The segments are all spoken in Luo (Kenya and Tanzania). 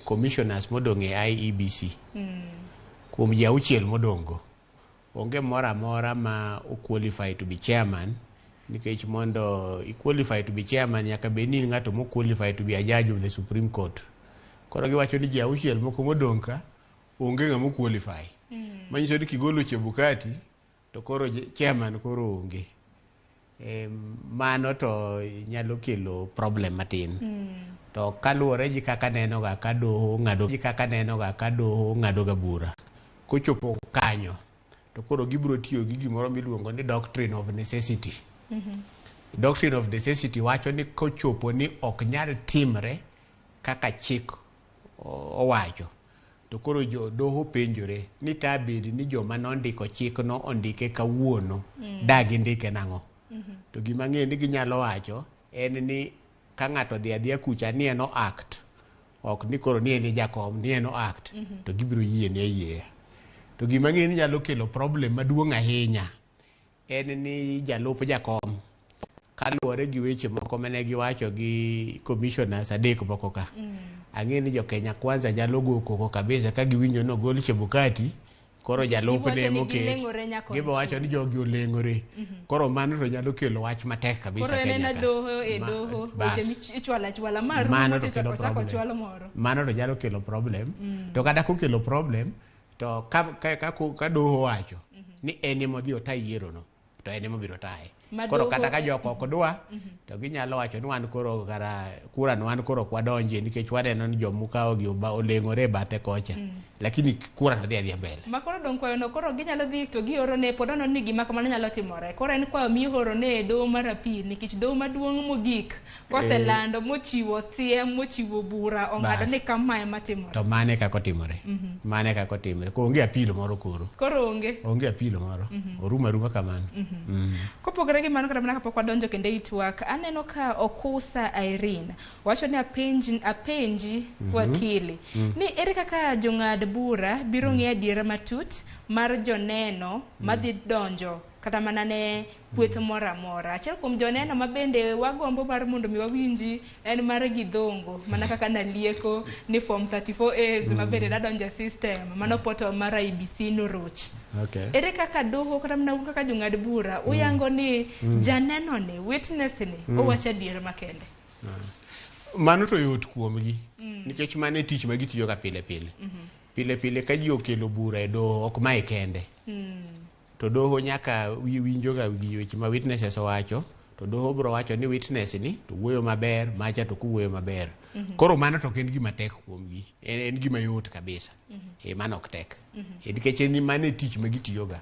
commissioners modong e IEBC kuom jauchiel modongo onge mora mora ma o qualify to be chairman nikech mondo i qualify to be chairman nyaka be ni ng'ato mo qualify to be a judge of the Supreme Court. Koro giwacho ni jauchiel moko modong ka onge ng'amo qualify. Manyiso ni kigolo Chebukati to koro chairman koro onge. Mano to nyalo kelo problem matin. To kaluwore ji kaka neno ga ka doho ng'ado ga bura. Kochopo kanyo to koro gibiro tiyo gi gimoro miluongo ni doctrine of necessity. Doctrine of necessity wacho ni kochopo ni ok nyal timre kaka chik owacho to koro jo doho penjore ni tabedi ni joma nondiko chik no ondike kawuono dagi ndike nang'o. To gima ng'e ni ginyalo wacho en ni ka ng'ato dhi adhiya kucha ni eno act ok ni koro ni eni jakom ni eno act to gibiro yie ne yie. To gima ng'e ni nyalo kelo problem maduong' ahinya en ni jalup jakom kaluwore gi weche moko mane giwacho gi commissioners adek moko ka. Ang'e ni jo Kenya Kwanza nyalo go koko kabisa ka giwinjo no gol Chebukati koro jalup ne moket gibo wacho ni jogi olengore. Koro mano to nyalo kelo wach matek kabisa Kenya ka. Doho weche ichwala maru mano to nyalo kelo problem. To kada kokelo problem to ka doho wacho ni ene modhi otayiero no to ene mobiro taye. Koro kata ka joko ok dwa to ginyalo wacho ni wan koro kara kura no wan koro kwadonje nikech waneno ni jomukawo gi olengore bathe kocha. Lakini kura no dhi mbele. Ma koro dong kwayo no koro ginyalo dhi to gioro ne podono ni gima kamano nyalo timore. Koro en kwayo mioro ne doho mar apil nikech doho maduong' mogik koselando mochiwo siem mochiwo bura ong'ado ni kama ema timore. To mane kako timore. Mane kako timore. Ko onge apil moro koro. Koro onge. Onge apil moro. Oruma kamano. Kopogore gi mano kata mana kapok wadonjo kendo itwak aneno ka Okusa Irene wacho ni apenji wakili ni ere kaka jong'ad bura biro ng'e adiera matut mar joneno madhi donjo kata mana ne kweth mora mora. Achiel kuom joneno mabende wagombo mar mondo mi wawinji en mar Gidhongo mana kaka nalieko ni form 34A mabende dadonjo system mano poto mar IBC noruch. Okay. Ere kaka doho kata mana kaka jong'ad bura uyango ni janeno ni witness ni owacho adiera makende. Mano to yot kuomgi nikech mane tich ma gitiyo ka pile pile ka ji okelo bura e doho ok mai kende. To doho nyaka winjo ga weche ma witnesses owacho to doho bro wacho ni witness ni to wuoyo maber macha to kuwuoyo maber. Koro mano to en gima tek kuomgi en gima yot kabisa. Mano ok tek. Nikech ni mane tich ma gitiyo ga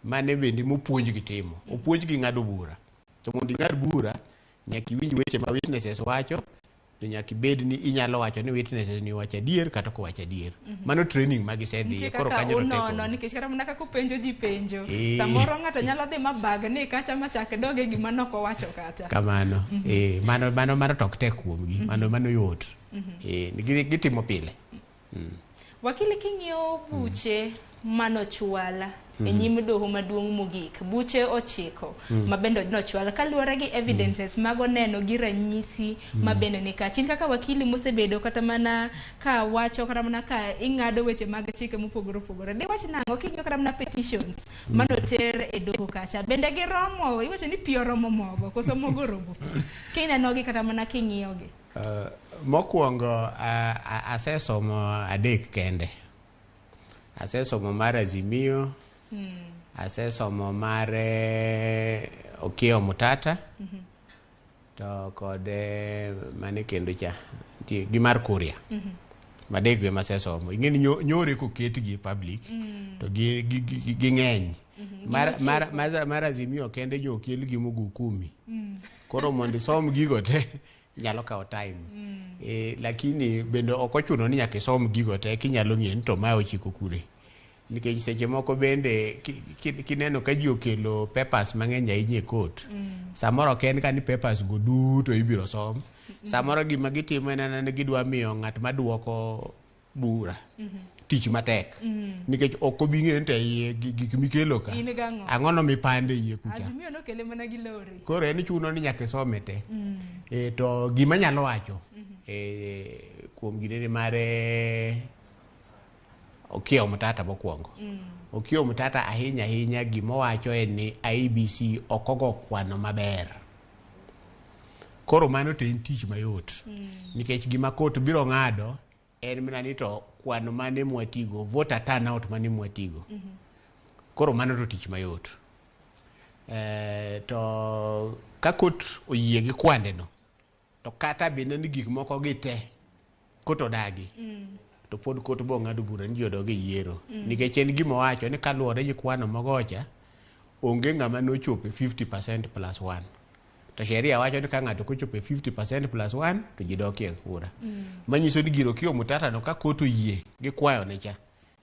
mane bende mopuonj gi timo opuonj gi ng'ado bura. To mondo ing'ad bura nyaka iwinj weche ma witnesses wacho to nyaka bed ni inyalo wacho ni witnesses ni wacho adier kata ko wacho adier. Mano training ma gisedhi koro kanyo to tek. No nikech kata mana kako penjo ji penjo. Samoro ng'ato nyalo dhi mabag ni kacha machake doge gima noko wacho kata. Kamano. Mano to ok tek kuomgi. Mano yot. Gitimo pile. Wakili king'iyo buche manochwala e nyim doho maduong' mogik buche ochiko mabende nochwala kaluwore gi evidences mago neno gi ranyisi mabende ni kachin kaka wakili mosebedo kata mana ka wacho kata mana ka ing'ado weche mag chike mopogore de wach nango king'iyo kata mana petitions manoter e doho kacha bende giromo iwacho ni pio romo mogo koso mogo robo kineno gi kata mana king'iyo gi. Mokwongo asesomo adek kende. Asesomo mar Azimio, asesomo mar Okiya Mutata, to kod mane kendo cha gi mar Kuria. Madek be masesomo. Ing'eni nyore koketgi public to gi ng'eny. Mar Azimio kende jo okel gi mogo 10. Koro mondo isom gigo te nyalo kawo time. Lakini bende ok ochuno ni nyaka isom gigo te kinyalo ng'e ni to ma ochiko kure. Nikech seche moko bende kineno ka ji okelo papers mang'eny ahinya e court. Samoro ok en ka ni papers go duto ibiro som. Samoro gima gitimo en ni gidwa miyo ng'at maduoko bura tich matek. Nikech ok obi ng'e nte iye gik mikelo ka. Ang'ono mipande iye kucha. Azimio nokele mana gi lori. Koro en chuno ni nyaka some te. To gima nyalo wacho kuom gine mare Okiyo Mtata mokwongo. Okiyo Mtata ahinya gimowacho en ni IEBC okogo kwano maber. Koro mano to en tich mayot. Nikech gima kot biro ng'ado en mana ni to kwano mane mwatigo, voter turnout mane mwatigo. Koro mano to tich mayot. To ka kot oyie gi kwande no, to kata bende ni gik moko gi te kot odagi. To pod kot bo ng'ado bura ni jodo gi yiero. Nikech en gima wacho ni kaluwore gi kwano mogocha, onge ng'ama nochope 50% plus 1. To sheria wacho ni ka ng'ato kochope 50% plus 1 to ji dokie kura. Manyiso ni giro Okiyo Mtata no ka kot oyie gi kwayo ne cha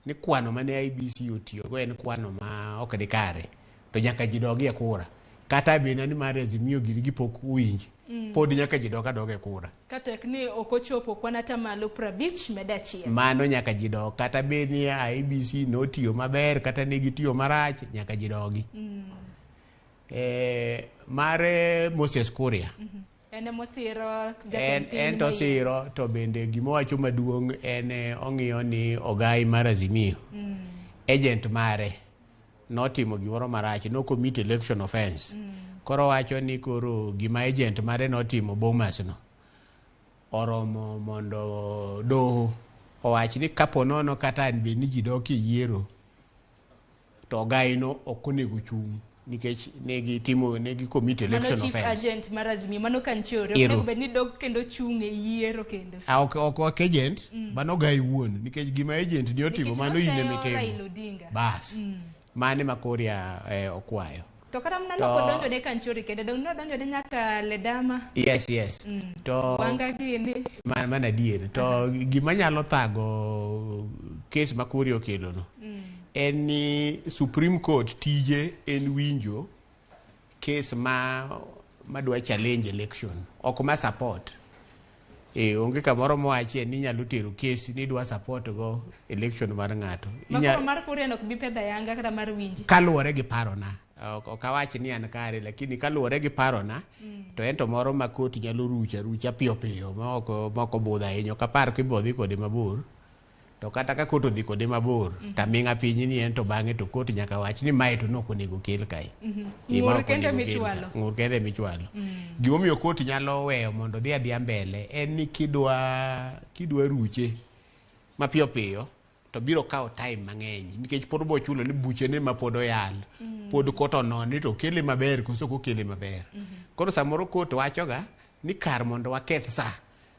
ni kwano mane IEBC otiyo go en kwano ma ok dikare, to nyaka ji dogie kura. Kata bende ni mar Azimio giri gipok uwinji, pod nyaka ji doge kura. Kata ni okochopo kwana tamalo 50 medachiel. Mano nyaka ji dog. Kata bende ni IEBC notiyo maber kata ne gitiyo marach, nyaka ji dogi. Mare Moses Kuria. Ene mosiro en to siro to bende gimowacho maduong' en ong'iyo ni Ogai mar Azimio. Agent mare notimo gimoro marach, no commit election offense. Koro wacho ni koro gima agent mare notimo Bomas no oromo mondo doho owach ni kapo nono kata an be ni ji doki yiero to Ogai no okonego chung. Nikech negi commit election offense. Mano chief agent mar Azimio, mano kanchore. Onego bed ni dog kendo chung e yiero kendo. Ok agent, mano Ogai wuon. Nikech gima agent ni otimo mano ine mitimo. Bas. Mane ma Kuria okwayo. To kata mnano kodonjo ne kanchore kendo donjo ne nyaka Ledama. Yes. To wanga kini. Mana diere. To gima nyalo thago case ma Kuria okelo no. En ni Supreme Court tije en winjo case madwa challenge election, ok ma support. Onge kamoro mowachi ni nyalo tero case ni dwa support go election mar ng'ato. Makoro mar Kuria no bi pedha yanga kata mar winji. Kaluwore gi parona. Ok awachi ni an kare, lakini kaluwore gi parona, to ento moro ma koti nyalo rucha piyo moko budho ahinya. Ok apar kibodhi kode mabor. To kata ka kot odhi kode mabor, taming'a piny ni en to bang'e to kot nyaka wach ni mae to nok onego kel kae. Ng'ur kende michwalo. Gimomiyo kot nyalo weyo mondo dhi adhiya mbele en ni kidwa ruche mapiyo to biro kawo time mang'eny, nikech pod bo chulo ni buchene ma pod oyal, pod kot ononi to kele maber koso kokele maber. Koro samoro kot wachoga ni kar mondo waketh sa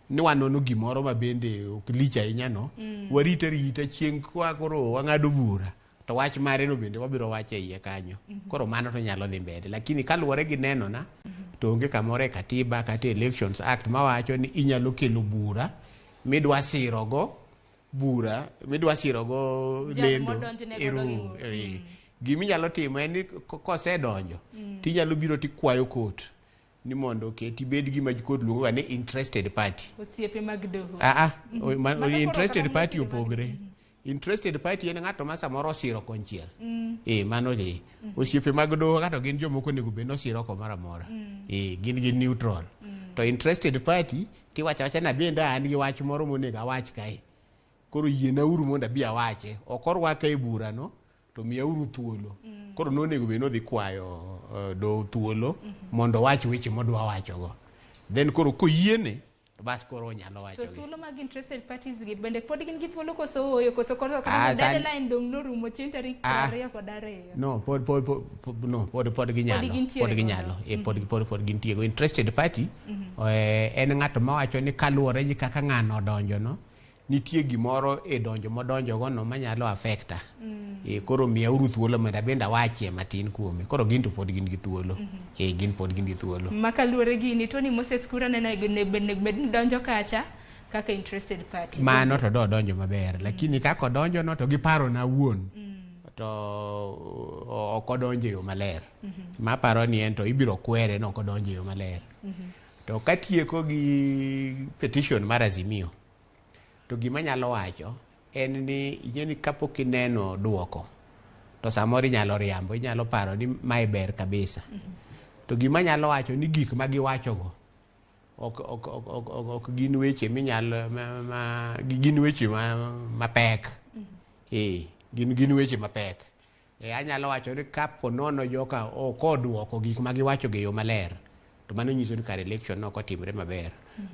ni wanono gimoro ma bende ok lich ahinya no, warita chieng' kwa koro wang'ado bura, to wach mare no bende wabiro wache iye kanyo. Koro mano to nyalo dhi mbele, lakini kaluwore gi neno na to onge kamoro e katiba kata Elections Act mawacho ni inyalo kelo bura midwa sirogo lendo. Giminyalo timo en ni kosedonjo tinyalo biro tikwayo kot ni mondo keti bed gima kot luongo ni interested party. Osiepe mag doho. Interested party opogre. Interested party en ng'ato ma samoro osiro konchiel. Mano le. Osiepe mag doho kata gin jomoko nego bed osiro ko mara mora. Gin neutral. To interested party tiwacha na bende an gi wach moro monego awach kae. Koro yiena uru mondo abi awache. Okorwaka e bura no to miya uru thuolo. Koro nonego bed nodhi kwayo do thuolo mondo wach weche modwa wacho go. Then koro koyiene to bas koro nyalo wacho. To thuolo mag interested parties gi bende pod gin gi thuolo koso oyo koso kata deadline dong norumo chieng' tarik 22. No, pod ginyalo. Pod gintiego. Interested party en ng'ato mawacho ni kaluwore gi kaka ng'ano odonjo no, nitie gimoro e donjo modonjo go no manyalo affecta. Koro miya uru thuolo mondo bende awachie matin kuome. Koro gin to pod gin gi thuolo. Gin pod gin gi thuolo. Makaluwore gini to ni Moses Kuria ne donjo kacha kaka interested party. Mano to donjo maber, lakini kaka donjo no to giparo na wuon. To okodonjo yo maler. Ma paro ni en to ibiro kwere no okodonjo yo maler. To katieko gi petition mar Azimio, to gima nyalo wacho en ni inyeni kapok ineno duoko to samoro inyalo riambo, inyalo paro ni mae ber kabisa. To gima nyalo wacho ni gik ma giwacho go ok gin weche minyalo gin weche mapek. Gin weche mapek. Anyalo wacho ni kapo nono joka oduoko gik ma giwacho gi yo maler, to mano nyiso ni kar election no otimre maber.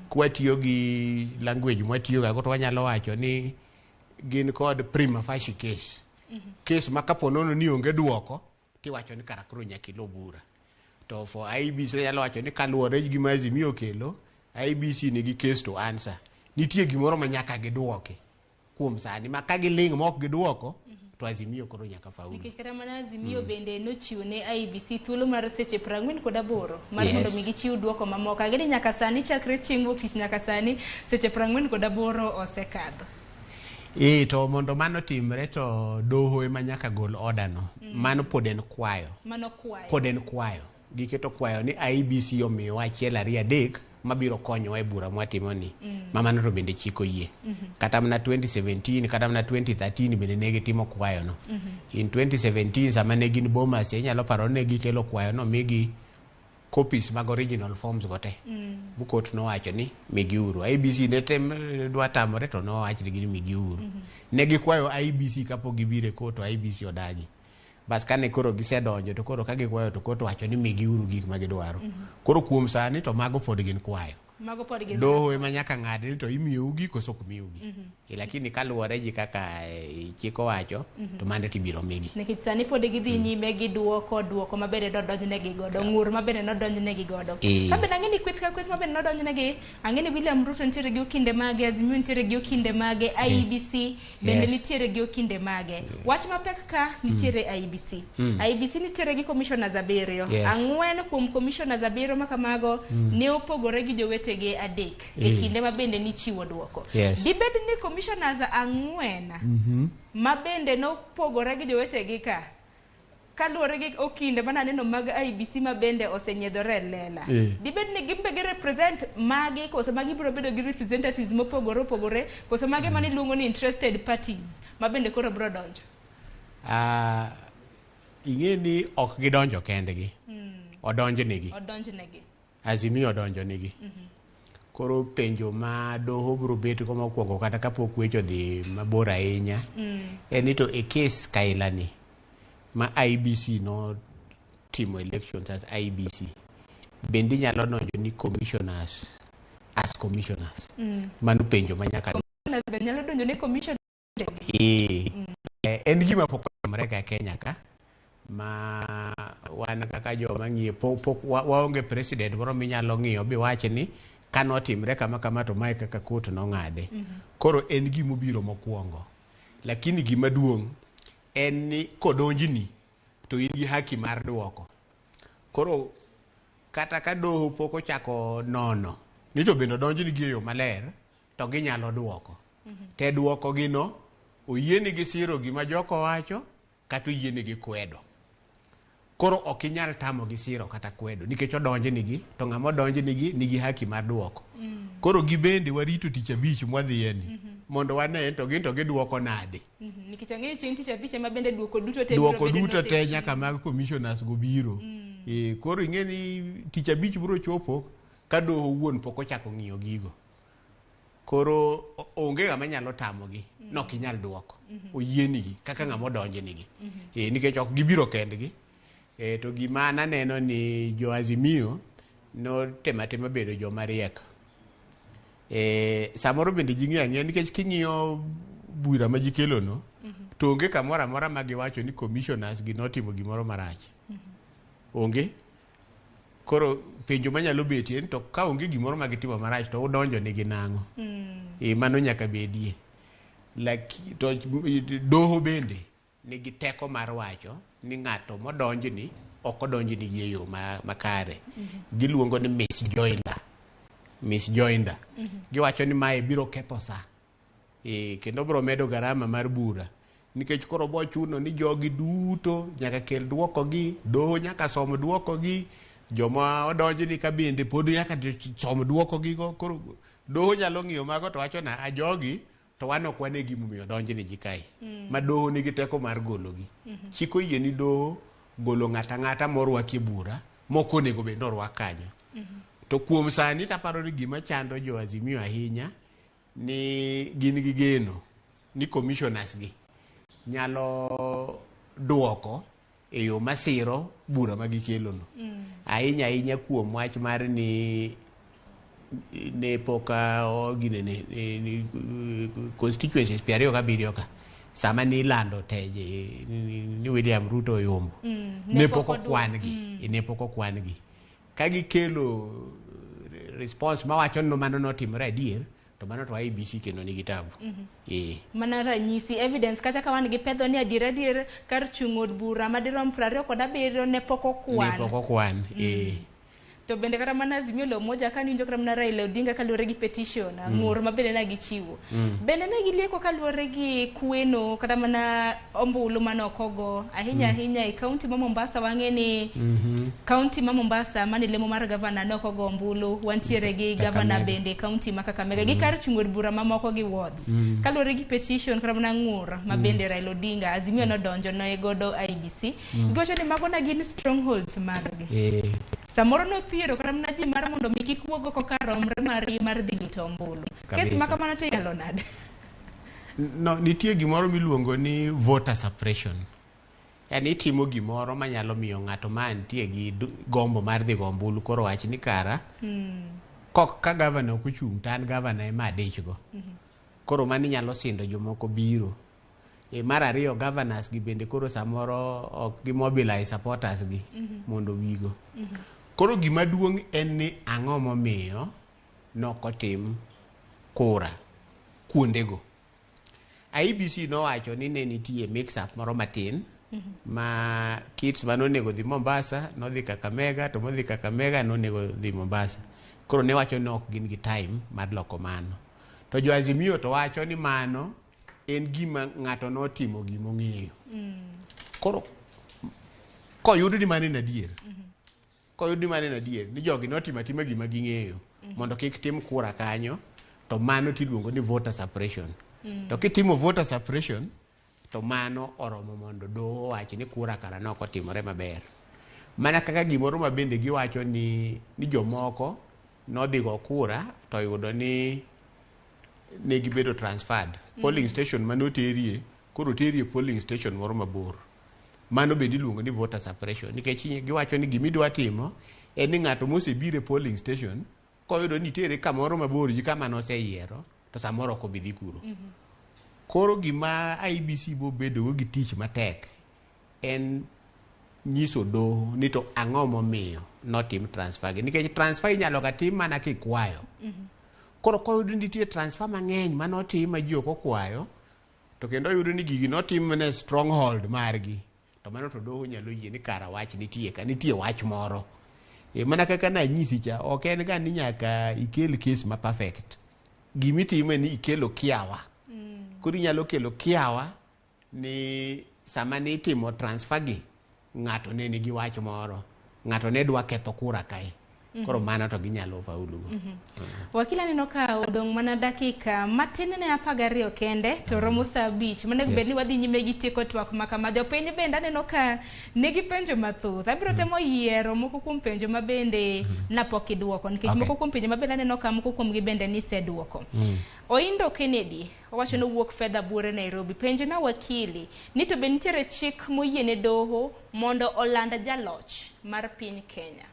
Kwatiyo gi language mwatiyo ga to wanyalo wacho ni gin kod prima facie case. Case ma kapo nono ni onge duoko tiwacho ni kara koro nyaka ilo bura. To for IBC nyalo wacho ni kaluwore gi gima Azimio kelo, IBC nigi case to answer. Nitie gimoro ma nyaka giduoki kuom sani, ma ka giling mok giduoko to Azimio koro nyaka faulu. Nikech kata mana Azimio bende nochiwo ne IBC thuolo mar seche 48 mar mondo mi gichiw duoko mamoko. Ageni nyaka sani chakre chieng' ofis nyaka sani seche 48 osekadho. To mondo mano timre to doho ema nyaka gol order no. Mano pod en kwayo. Pod en kwayo. Giketo kwayo ni IBC omiyo achiel 2 3 mabiro konyowa e bura mwatimo ni. Mano to bende chiko yie. Kata mana 2017 kata mana 2013 bende negi timo kwayo no. In 2017 sama ne gin Bomas inyalo paro ne gikelo kwayo no migi copies mag original forms gote. Bukot no wacho ni migiuru. IBC ne tem dwa tamore to no wacho ni migiuru. Ne gikwayo IBC kapo gibire ko to IBC odagi. Bas kane koro gisedonjo to koro ka gikwayo to koto wacho ni migiuru gik ma gidwaro. Koro kuom sani to mago pod gin kwayo. Doho ema nyaka ng'adi to imiyo ugi koso ok miyugi. Lakini kaluwore gi kaka chiko wacho to mande tibiro migi. Nikech sani pod gidhi nyime gi duoko mabende nodonjne gi godo, ng'ur mabende nodonjne gi godo. Kabe ang'eni kweth ka kweth mabende nodonjne gi, ang'eni William Ruto nitiere gi okinde mage, Azimio nitiere gi okinde mage, IBC bende nitiere gi okinde mage. Wach mapek ka nitiere IBC. IBC nitiere gi commissioners 7. 4 kuom commissioners 7 makamago ne opogore gi jowetegi adek e kinde mabende ni chiwo duoko. Dibed ni commissioners 4 mabende nopogore gi jowetegi ka kaluwore gi okinde mananeno mag IBC mabende osenyiedhore lela. Dibed ni gimbe gi represent magi koso magi biro bedo gi representatives mopogore koso magi mani luongo ni interested parties mabende koro biro donjo. Ing'e ni ok gidonjo kendgi. Odonjnegi. Azimio odonjonegi. Koro penjo ma doho biro bet ko mokwongo kata kapok wecho dhi mabor ahinya en ni to e case kailani ma IBC no timo elections as IBC bende nyalo donjo ni commissioners as commissioners. Mano penjo ma nyaka nyalo donjo ni commissioners. En gima pok otimore ka Kenya ka ma wan kaka joma ng'iyo pok waonge president moro minyalo ng'iyo bi wach ni kanotimre kama to mae kaka court nong'ade. Koro en gima biro mokwongo, lakini gima duong' en ni kodonjni to in gi haki mar duoko. Koro kata ka doho pok ochako nono ni to bende donjni gi e yo maler to ginyalo duoko. Te duoko gino oyieni gi siro gima joko wacho kata oyieni gi kwedo. Koro ok inyal tamo gi siro kata kwedo nikech odonjnigi to ng'ama odonjnigi nigi haki mar duoko. Koro gibende warito tich abich mwadhiyeni mondo wane to gin to giduoko nade. Nikech ang'eyo chieng' tich abich ema bende duoko duto te duoko duto te nyaka mag commissioners go biro. Koro ing'e ni tich abich biro chopo ka doho wuon pok ochako ng'iyo gigo. Koro onge ng'ama nyalo tamogi, nok inyal duoko. Oyienigi kaka ng'ama odonjnigi. Nikech ok gibiro kendgi. To gima naneno ni jo Azimio no tema bedo joma riek. Samoro bende ji ng'iyo ang'iya nikech king'iyo bura ma ji kelo no to onge kamoro amora ma giwacho ni commissioners gi notimo gimoro marach. Onge. Koro penjo manyalo betie to ka onge gimoro ma gitimo marach to udonjo nigi nang'o. Mano nyaka bedie. To doho bende nigi teko mar wacho ni ng'ato modonjni ok odonjni gi e yo makare. Giluongo ni misjoinder. Giwacho ni mae biro ketho sa. Kendo biro medo garama mar bura. Nikech koro bo chuno ni jogi duto nyaka kel duokogi, doho nyaka som duokogi, joma odonjni ka bende pod nyaka som duokogi go. Koro doho nyalo ng'iyo mago to wacho na jogi to wan ok wane gimomiyo donjni ji kae. Ma doho nigi teko mar gologi. Chiko yie ni doho golo ng'ata morwaki bura moko onego bed norwak kanyo. To kuom sani taparo ni gima chando jo Azimio ahinya ni gin gi geno ni commissioners gi nyalo duoko e yo masiro bura magikelo no. Ahinya kuom wach mar ni ne poka gine ni constituencies piario ka birio ka sama ni lando teje ni William Ruto yombo ne poko kwan gi ka gikelo response mawacho no mano notimore adier to mano to IBC kendo ni kitabu mana ranyisi evidence kata ka wan gi pedho ni adier kar chung'od bura madirom 27 ne poko kwan to bende kata mana Azimio la Umoja ka ninjo kata mana Raila Odinga kaluwore gi petition ng'ur mabende na gichiwo bende ne gilieko kaluwore gi kweno kata mana ombulu manokogo ahinya e kaunti ma Mombasa wang'e ni kaunti ma Mombasa mani lemo mar gavana nokogo ombulu wantiere gi gavana bende kaunti ma Kakamega gi kar chung'od bura mamoko gi wards kaluwore gi petition kata mana ng'ur mabende Raila Odinga Azimio nodonjo no e godo IBC gocho ni mago na gin strongholds margi samoro no thiero kata mana ji mar mondo mi kik wuogo ko karomre mar dhi luto ombulu kes makamano te yalo nade no nitie gimoro miluongo ni voter suppression yani itimo gimoro manyalo miyo ng'ato mantie gi gombo mar dhi go ombulu koro wach ni kara kok ka gavana ok ochung' tan gavana ema adechgo koro mani nyalo sindo jomoko biro mar ariyo governors gi bende koro samoro ok gi mobilize supporters gi mondo wigo koro gima duong' en ni ang'o momiyo nokotim kura kuondego. IBC nowacho ni ne nitie mix up moro matin ma kids manonego dhi Mombasa nodhi Kakamega to modhi Kakamega nonego dhi Mombasa koro ne wacho ni ok gin gi time mar loko mano to jo Azimio to wacho ni mano en gima ng'ato notimo gimong'eyo koro koyudo ni mane nadier ni jogi notimo atima gima ging'eyo mondo kik tim kura kanyo to mano tiluongo ni voter suppression to kitimo voter suppression to mano oromo mondo doho wach ni kura kara nokotimore maber mana kaka gimoro ma bende giwacho ni jomoko nodhi go kura to yudo ni ne gibedo transferred polling station manoterie koro terie polling station moro mabor mano bende iluongo ni voter suppression nikech giwacho ni gimidwa timo en ni ng'ato mosebire polling station koyudo ni tere kamoro mabor ji kama noseyiero to samoro ok obi dhi kuro koro gima IBC bo bedo gi tich matek en nyiso doho ni to ang'o momiyo notim transfer gi nikech transfer inyalo ka tim mana kikwayo koro koyudo ni nitie transfer mang'eny manotim ma ji ok okwayo to kendo yudo ni gigi notim ne stronghold margi to mano to doho nyalo yie ni kara wach nitie wach moro mana kaka na nyisi cha ok en ga ni nyaka ikel case ma perfect gimitime ni ikelo kiawa koro inyalo kelo kiawa ni sama ni timo transfer gi ng'ato ne nigi wach moro ng'ato ne dwa ketho kura kae koro mano to ginyalo faulugo wakila neno ka odong' mana dakika matin ne 12 kende to romo saa 5 mane bed ni wadhi nyime gi tieko twak makama jopiny bende aneno ka nigi penjo mathoth abiro temo yiero moko kuom penjo ma bende napok idwoko nikech moko kuom penjo ma bende aneno ka moko kuom gi bende nisedwoko Oindo Kennedy owacho no wuok fedha bure Nairobi penjo na wakili ni to be nitiere chik moyiene doho mondo olanda jaloch mar piny Kenya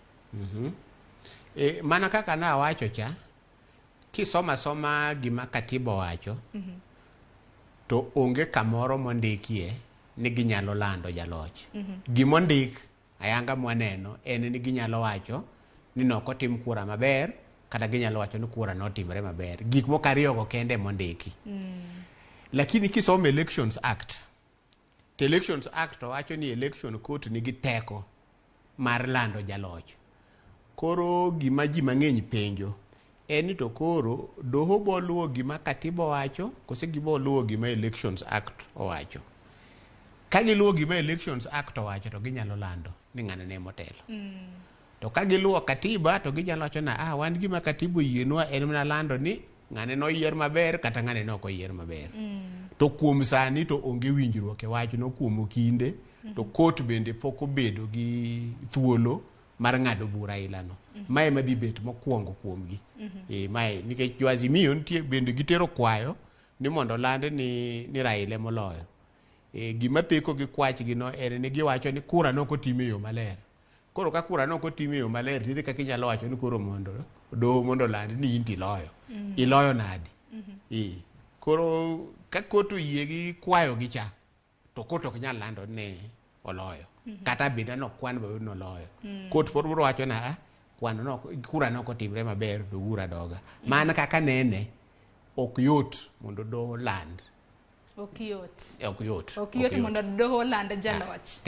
mana kaka na wacho cha kisoma gima katiba wacho to onge kamoro mondikie ni ginyalo lando jaloch gimondik ayanga mwaneno en ni ginyalo wacho ni nokotim kura maber kata ginyalo wacho ni kura notimre maber gik moko ariyo kende mondiki lakini kisoma Elections Act wacho ni election court nigi teko mar lando jaloch koro gima ji mang'eny penjo en to koro doho boluwo gima katiba wacho kose giboluwo gima Elections Act owacho ka giluwo gima Elections Act owacho to ginyalo lando ni ng'ane ne motelo to ka giluwo katiba to ginyalo wacho na wan gima katiba yienwa en mana lando ni ng'ane noyier maber kata ng'ane no oyier maber to kuom sani to onge winjruok e wachno kuom kinde to court bende pok obedo gi thuolo mar ng'ado bura ilano. Mae madhi bet mokwongo kuomgi. Mae nikech jo Azimio nitie bende gitero kwayo ni mondo land ni Raila moloyo. Gima theko gi kwachgi no en ni giwacho ni kura nokotim e yo maler. Koro ka kura nokotim e yo maler, tinde kaka inyalo wacho ni koro mondo land ni inti loyo. Iloyo nadi. Koro ka koto yie gi kwayo gi cha, to koto ok nyal lando ne oloyo. Kata benda no kwan ba no loyo. Kot pod bro wacho na kwan no kura no kotimre maber do ura doga. Mana kaka nene ok yot mondo do land. Ok yot mondo doho land jaloch.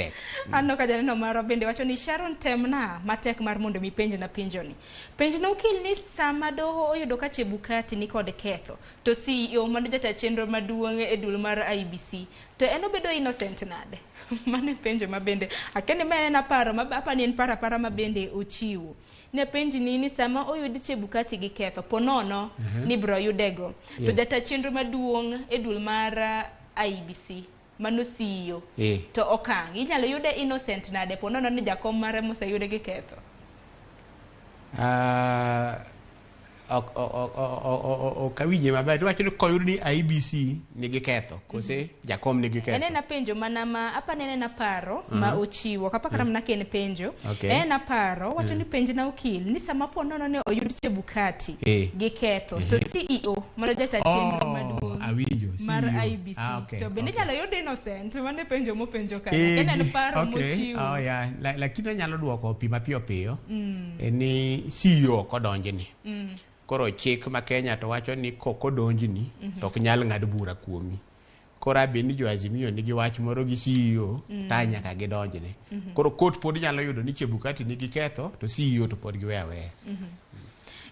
Anno ka janeno maro bende wacho ni Sharon temna matek mar mondo mi penj na pinjoni. Penj na ukil ni sama doho oyudo ka Chebukati ni kod ketho to CEO mando jata chenro maduong' e dul mar IBC to eno bedo innocent nade. Mane penjo mabende akene mena paro mabapa ni en para mabende ochiwo. Ne penji ni sama oyudi Chebukati gi ketho ponono ni bro yudego. To jata chenro maduong' e dul mar IBC mano CEO to okang' inyalo yude innocent nade ponono ni jakom mare moseyude gi ketho. Kawinje maber wacho ni koyud ni IBC nigi ketho kose jakom nigi ketho. Ene na penjo mana apa nene na paro ma ochiwo kapaka ramna ken penjo. Ene na paro wacho ni penj na ukil ni sama ponono ne oyud Chebukati gi ketho to CEO mano jata chenro maduong' awinjo mar IBC to bende nyalo yud innocent mane penjo mo penjo kana ene na paro mochiwo. Lakini nyalo duoko pi mapiyo ni CEO kodonjeni. Koro chik ma Kenya to wacho ni kokodonjini to ok nyal ng'ad bura kuomi. Koro abeni jo Azimio nigi wach moro gi CEO ta nyaka gidonjne. Koro kot pod nyalo yudo ni Chebukati nigi ketho to CEO to pod giwe aweya.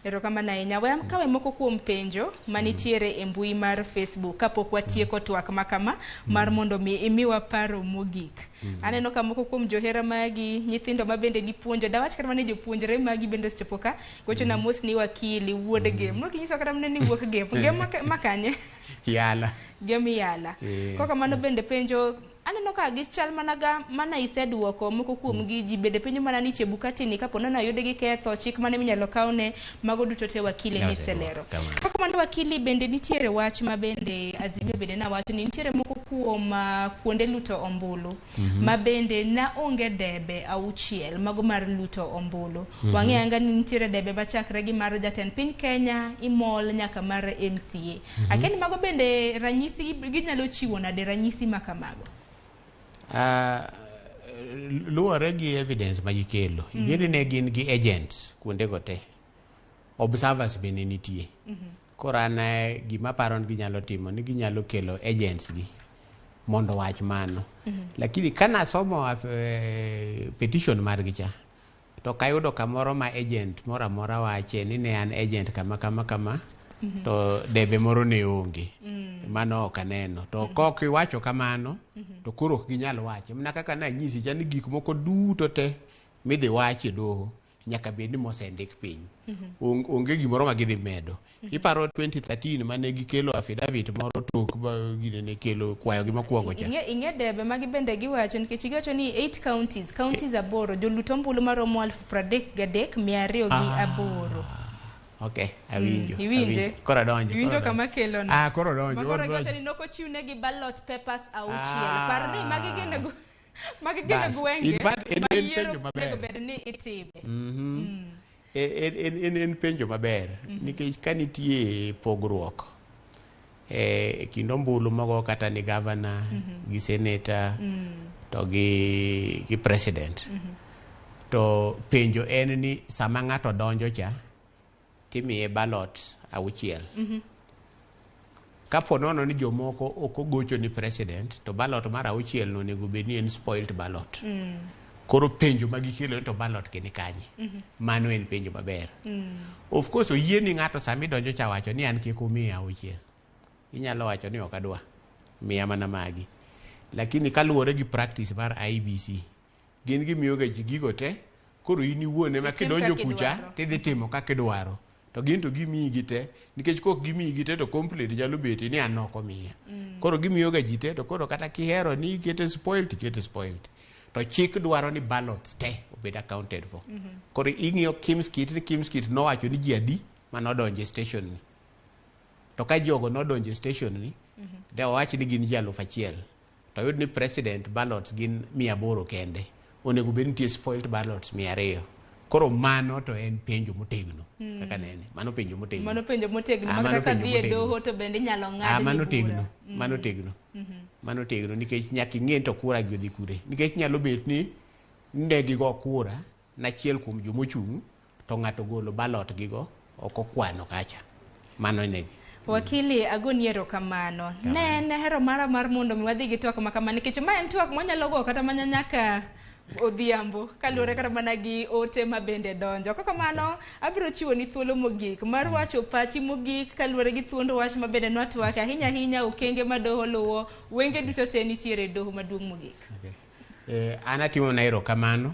Erokamano ahinya. We kawe moko kuom penjo manitiere e mbui mar Facebook kapok watieko twak makama mar mondo mi imiwa paro mogik. Aneno ka moko kuom johera magi nyithindo mabende ni puonjo dawach kata mane jopuonjre magi bende sechopoka gocho na mos ni wakili wuod game. No kinyiso kata mane ni wuok game makanye yala game yala. Koka mano bende penjo aneno ka gichal mana iseduoko moko kuom gi ji bende penjo mana ni Chebukati ni kapo nono ayude gi ketho chik mane minyalo kawne mago duto te wakili ni selero. Koka mano wakili bende nitiere wach ma bende Azimio bende na wacho ni nitiere moko kuom kuonde luto ombulu ma bende na onge debe auchiel mago mar luto ombulu. Wang'e anga ni nitiere debe machakre gi mar jatend piny Kenya imol nyaka mar MCA. Akeni mago bende ranyisi ginyalo chiwo nade ranyisi makamago. Luwore gi evidence ma gikelo. Ing'eni ne gin gi agents kuonde gote. Observers bende nitie. Koro an gima paro ni ginyalo timo ni ginyalo kelo agents gi mondo wach mano. Lakini kana somo petition margi cha to kayudo kamoro ma agent moro amora wache ni ne an agent kama to debe moro ne onge. Mano ok aneno. To kok iwacho kamano to koro ok ginyal wache. Mana kaka na nyisi cha ni gik moko duto te midhi wache doho nyaka bed ni mosendik piny. Onge gimoro ma gidhi medo. Iparo 2013 mane gikelo affidavit moro tok ne kelo kwayo gi mokwongo cha. Ing'e debe magi bende giwacho nikech giwacho ni 8 counties aboro joluto ombulu maromo 33,208. Okay, awinjo. Iwinje. Koro donjo. Iwinjo kama kelo na. Koro donjo. Makoro giwacho ni nokochiwne gi ballot papers auchiel. Par ni magi gene gwenge. In fact, en penjo maber. Bed ni itime. En penjo maber. Nikech kanitie pogruok kind ombulu mogo kata ni governor gi senator to gi president. To penjo en ni sama ng'ato donjo cha timiye ballot auchiel. Kapo nono ni jomoko ok ogocho ni president to ballot mar auchiel no nego bed ni en spoiled ballot. Koro penjo magikelo to ballot kini kanye. Mano en penjo maber. Of course oyie ni ng'ato sami donjo cha wacho ni an kik umiya auchiel. Inyalo wacho ni ok adwa miya mana magi. Lakini kaluwore gi practice mar IBC gin gimiyo ga gigo te koro in iwuone ma kidonjo kucha tidhi timo kaka idwaro. To gin to gimiyi gite nikech kok gimiyi gite to complaint nyalo beti ni an ok omiya. Koro gimiyo ga jite to koro kata kihero ni ikete spoiled tikete spoiled. To chik dwaro ni ballots te bed accounted for. Koro ing'iyo Kimskit ni Kimskit nowacho ni ji adi manodonjo e station ni. To ka jogo nodonjo e station ni, de wawach ni gin ji 1,000. To yud ni president ballots gin 800 kende. Onego bed nitie spoiled ballots 200. Koro mano to en penjo motegno. Kaka nene. Mano penjo motegno. Mano penjo motegno. Mano kaka dhi e doho to bende nyalo ng'ad ni mano bura. tegno. Mano tegno. Mano tegno nikech nyaka ing'e to kura gi odhi kure. Nikech nyalo bet ni ndegi go kura nachiel kuom jomochung' to ng'ato golo ballot gigo ok okwano kacha. Mano negi. Wakili agoni erokamano. Ne hero mara mar mondo mi wadhi gi twak makama nikech ma en twak monyalo go kata manya nyaka odhiambo kaluwore kata mana gi ote ma bende donjo. Kaka mano abiro chiwo ni thuolo mogik mar wacho pachi mogik kaluwore gi thuond wach ma bende nwatwake ahinya ahinya okenge ma doho luwo wenge duto te nitiere doho maduong' mogik. An atimo na erokamano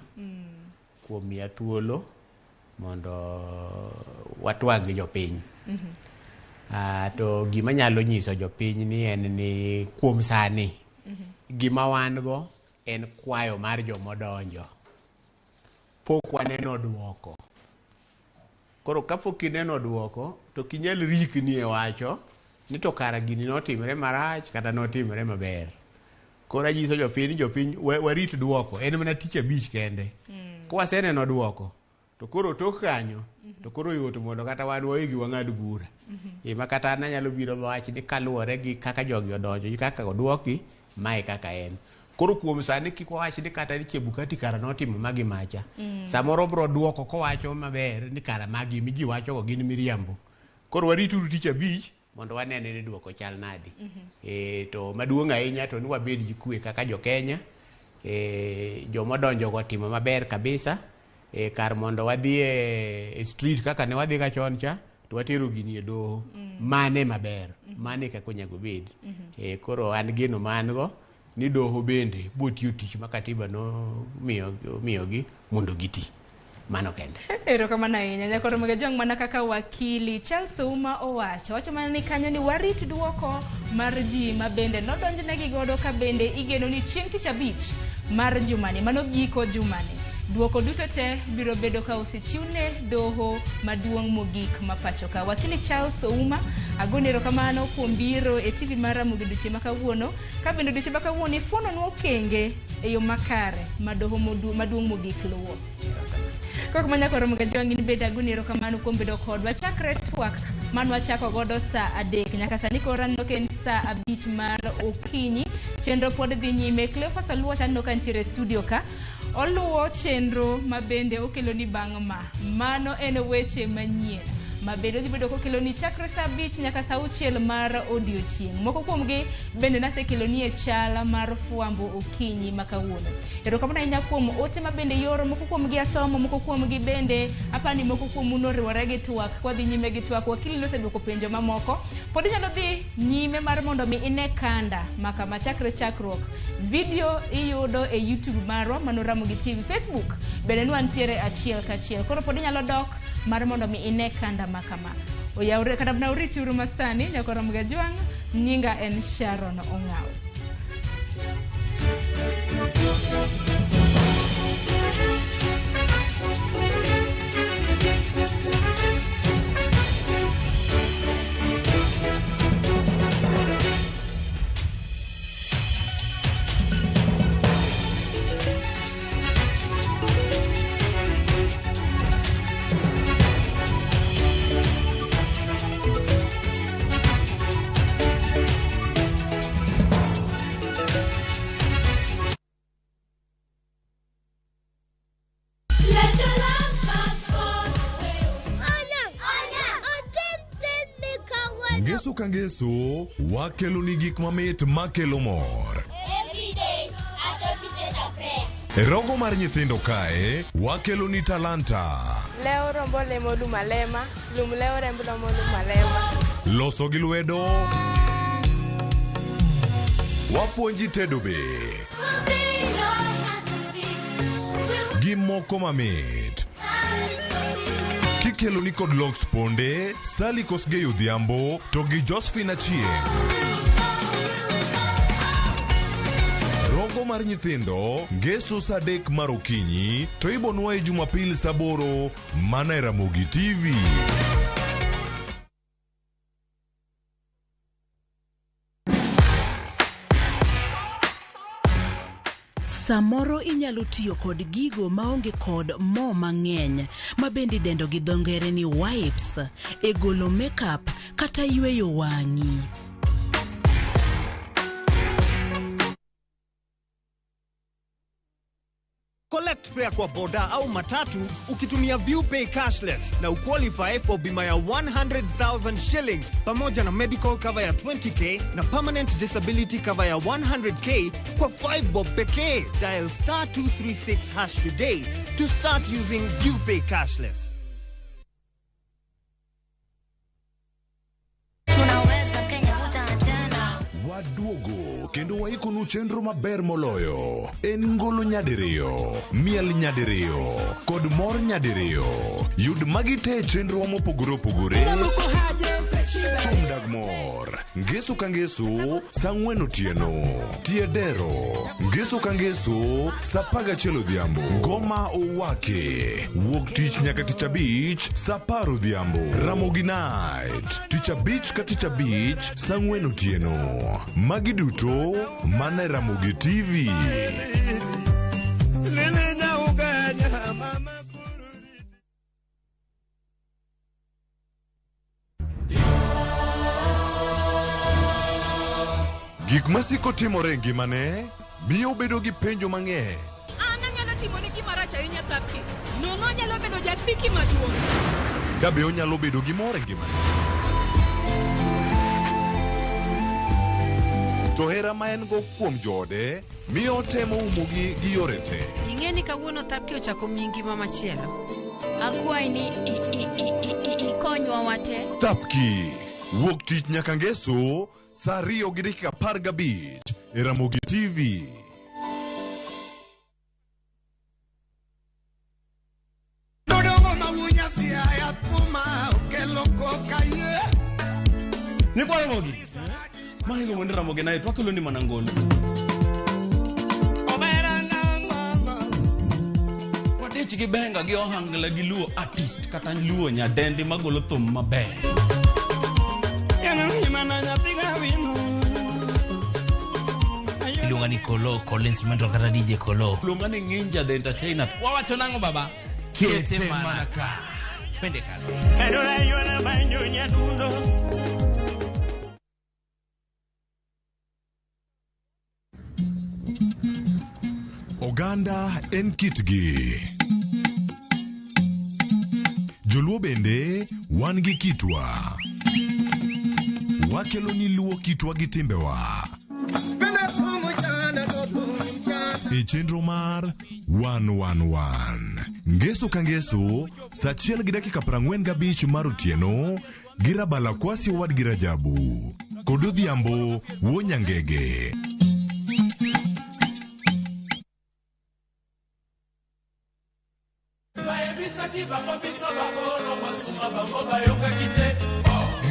kuom miya thuolo mondo watwag gi jopiny. To gima nyalo nyiso jopiny ni en ni kuom sani gima wan go en kwayo mar jomodonjo. Pok waneno duoko. Koro kapok ineno duoko to kinyal rikni e wacho ni to kara gini notimre marach kata notimre maber. Koro anyiso jopiny warit duoko. En mana tich 5 kende. Kwaseneno duoko to koro tok kanyo to koro yot mondo kata wan waigi wang'ad bura. Ema kata nanyalo biro wach ni kaluwore gi kaka jogi odonjo gi kaka odwoki mae kaka en. Koro kuom sani kik wawach ni kata ni Chebukati kara notimo magi macha. Samoro bro duoko kowacho maber ni kara magi mi ji wacho go gin miriambo. Koro warituru tich 5 mondo wanene ni duoko chal nadi. To maduong' ahinya to ni wabed gi kwe kaka jo Kenya. Jomodonjo go timo maber kabisa. Kar mondo wadhi e street kaka ne wadhi ga chon cha to watero gini e doho. Mane maber. Mane kaka onyago bed. Koro an geno mango ni doho bende botiyo tich ma katiba no miyogi mondo giti. Mano kende. Erokamano ahinya. Nyakoro mga jong mana kaka wakili Charles Ouma owacho. Wacho mana ni kanyo ni warit duoko mar ji ma bende nodonjnegi godo ka bende igeno ni chieng' tich 5 mar jumani. Mano giko jumani. Duoko duto te biro bedo ka osechiwne doho maduong' mogik ma pacho ka. Wakili Charles Ouma agoni erokamano kuom biro e TV mar Ramogi Duche makawuono. Ka bende duche makawuono ifuono nwa okenge e yo makare ma doho maduong' mogik luwo. Kok manyakoro mga jwangi ni beda agoni erokamano kuom bedo kodwa chakre twak manwa chako godo saa 3 nyaka sani koro aneno ka en saa 5 mar okinyi. Chenro pod dhi nyime. Cleophas Aluo channo ka ntiere studio ka. Oluwo chenro ma bende okelo ni bang' mano en weche manyien ma bende dhi bedo kokelo ni chakre saa 5 nyaka saa 6 mar odiochieng'. Moko kuom gi bende nasekelo ni e chala mar fuambo okinyi makawuono. Erokamano ahinya kuom ote ma bende yoro. Moko kuom gi asomo, moko kuom gi bende apani moko kuom uno riwore gi twak kwa dhi nyime gi twak. Wakili noseduoko penjo mamoko. Pod nyalo dhi nyime mar mondo mi ine kanda maka machakre chakruok. Video iyudo e YouTube marwa mano Ramogi TV. Facebook bende nwantiere achiel kachiel. Koro pod nyalo dok mar mondo mi ine kanda makama. Oyawre kata na uriti uru masani nyakoro mga jwang nyinga en Sharon Ong'aw. Ngeso ka ngeso, wakelo ni gik mamit makelo mor. Everyday, I Rogo mar nyithindo kae, wakelo ni talanta. Leo rombo lemo lumalema, leo rembo lomo lumalema. Loso gi lwedo. Wapuonji tedo be. Gi moko mamit. Kikelo ni kod Lox Ponde, Sally Kosgei Odhiambo, to gi Josephine Achieng'. Rogo mar nyithindo ngeso sadek mar okinyi to ibonwa e Jumapil saboro mana e Ramogi TV. Samoro inyalo tiyo kod gigo maonge kod mo mang'eny mabende dendo gi dho ngere ni wipes e golo makeup kata yweyo wang'i. Collect fare kwa boda au matatu ukitumia ViewPay cashless na uqualify for bima ya 100,000 shillings pamoja na medical cover ya 20k na permanent disability cover ya 100k kwa 5 bob pekee. Dial *236# today to start using ViewPay cashless. Waduogo kendo waikonu chenro maber moloyo. En ngolo nyadiriyo, miel nyadiriyo, kod mor nyadiriyo. Yud magi te chenro mopogore opogore. Tom Dagmor, ngeso ka ngeso, sang'wen otieno. Tiedero, ngeso ka ngeso, sapaga chelo dhiambo. Ngoma owake, wuok tich nyaka tich abich, saparo dhiambo. Ramogi Night, tich abich ka tich abich, sang'wen otieno. Magi duto mana Ramogi TV. Gik masiko timore ngimane miyo bedo gi penjo mang'eny. Anyalo timo ni gima rach ahinya Tapki. Nono nyalo bedo jasiki maduong'. Gabe onyalo bedo gi mor e ngimane. To hera ma en go kuom jode miyo temo umogi gi yore te. Ing'e ni kawuono Tapki ochako miyi ngima machielo. Akwai ni ikonywa wate. Tapki, wuok tich nyaka ngeso, saa 2:15 e Ramogi TV. Ni kwa Ramogi. Mahingo mwende Ramogi Night, wakilo ni manangolo. Wadich gi benga gi ohangla gi luo artist kata luo nyadendi magolo thum maber. Ilungani Kolo, Kolo instrumental kata DJ Kolo. Ilungani Ninja the Entertainer. Wawacho nango baba? Kiete manaka. Twende kazi. Oganda en kitgi. Joluo bende wan gi kitwa. Wakelo ni luo kitwa gi timbewa. E chenro mar 111. Ngeso ka ngeso, saa 1:45 mar otieno, girabala kwasi wad girajabu. Kodo dhiambo, wonyangege.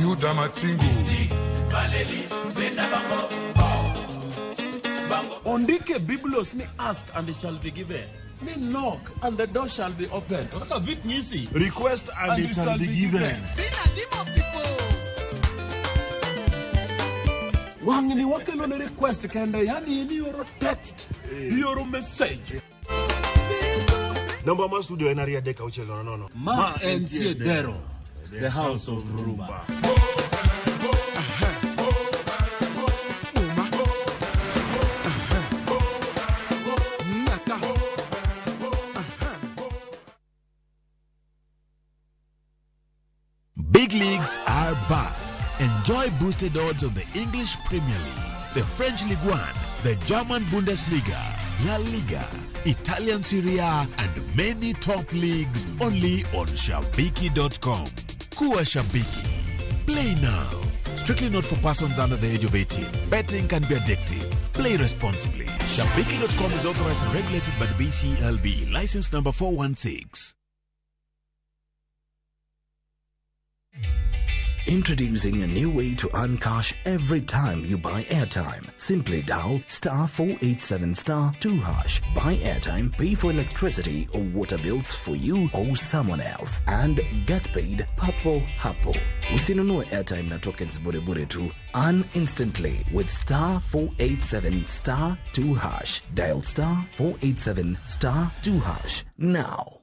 Yuda Matingu. Ondike Biblos ni ask and it shall be given. Ni knock and the door shall be opened. Request and it shall be given. Wangini wakelo ne request kende, yani ni yoro text, yoro message. Number ma studio en aria deka uchelo no. Ma en Tiedero, the house of rumba. Big leagues are back. Enjoy boosted odds on the English Premier League, the French Ligue 1, the German Bundesliga, La Liga, Italian Serie A, and many top leagues only on Shabiki.com. Kuwa Shabiki. Play now. Strictly not for persons under the age of 18. Betting can be addictive. Play responsibly. Shabiki.com is authorized and regulated by the BCLB. License number 416. Introducing a new way to earn cash every time you buy airtime. Simply dial *487*2#. Buy airtime, pay for electricity or water bills for you or someone else, and get paid papo hapo. Usinunue airtime na tokens bure bure tu. Earn instantly with *487*2#. Dial *487*2# now.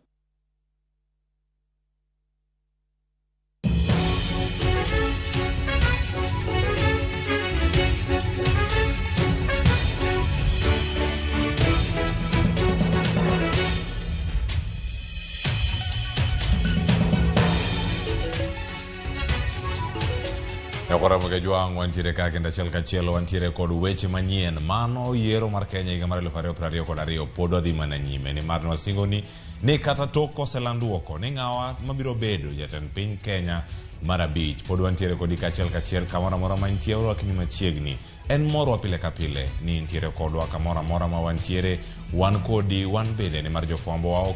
Yakora mkejwang wantire kake ndachel kachielo wantire kod weche manyien mano yiero mar Kenya higa mar 2022 podo dhi mana nyime ni mar wasingoni ni kata tok oselanduoko ni ng'awa mabiro bedo jatend piny Kenya mar abich pod wantire kod kachiel kamora mora mantie wakini machiegni en morwa pile ka pile ni ntiere kodwa kamora mora ma wantiere wan kodi wan bede ni mar jofwambo wa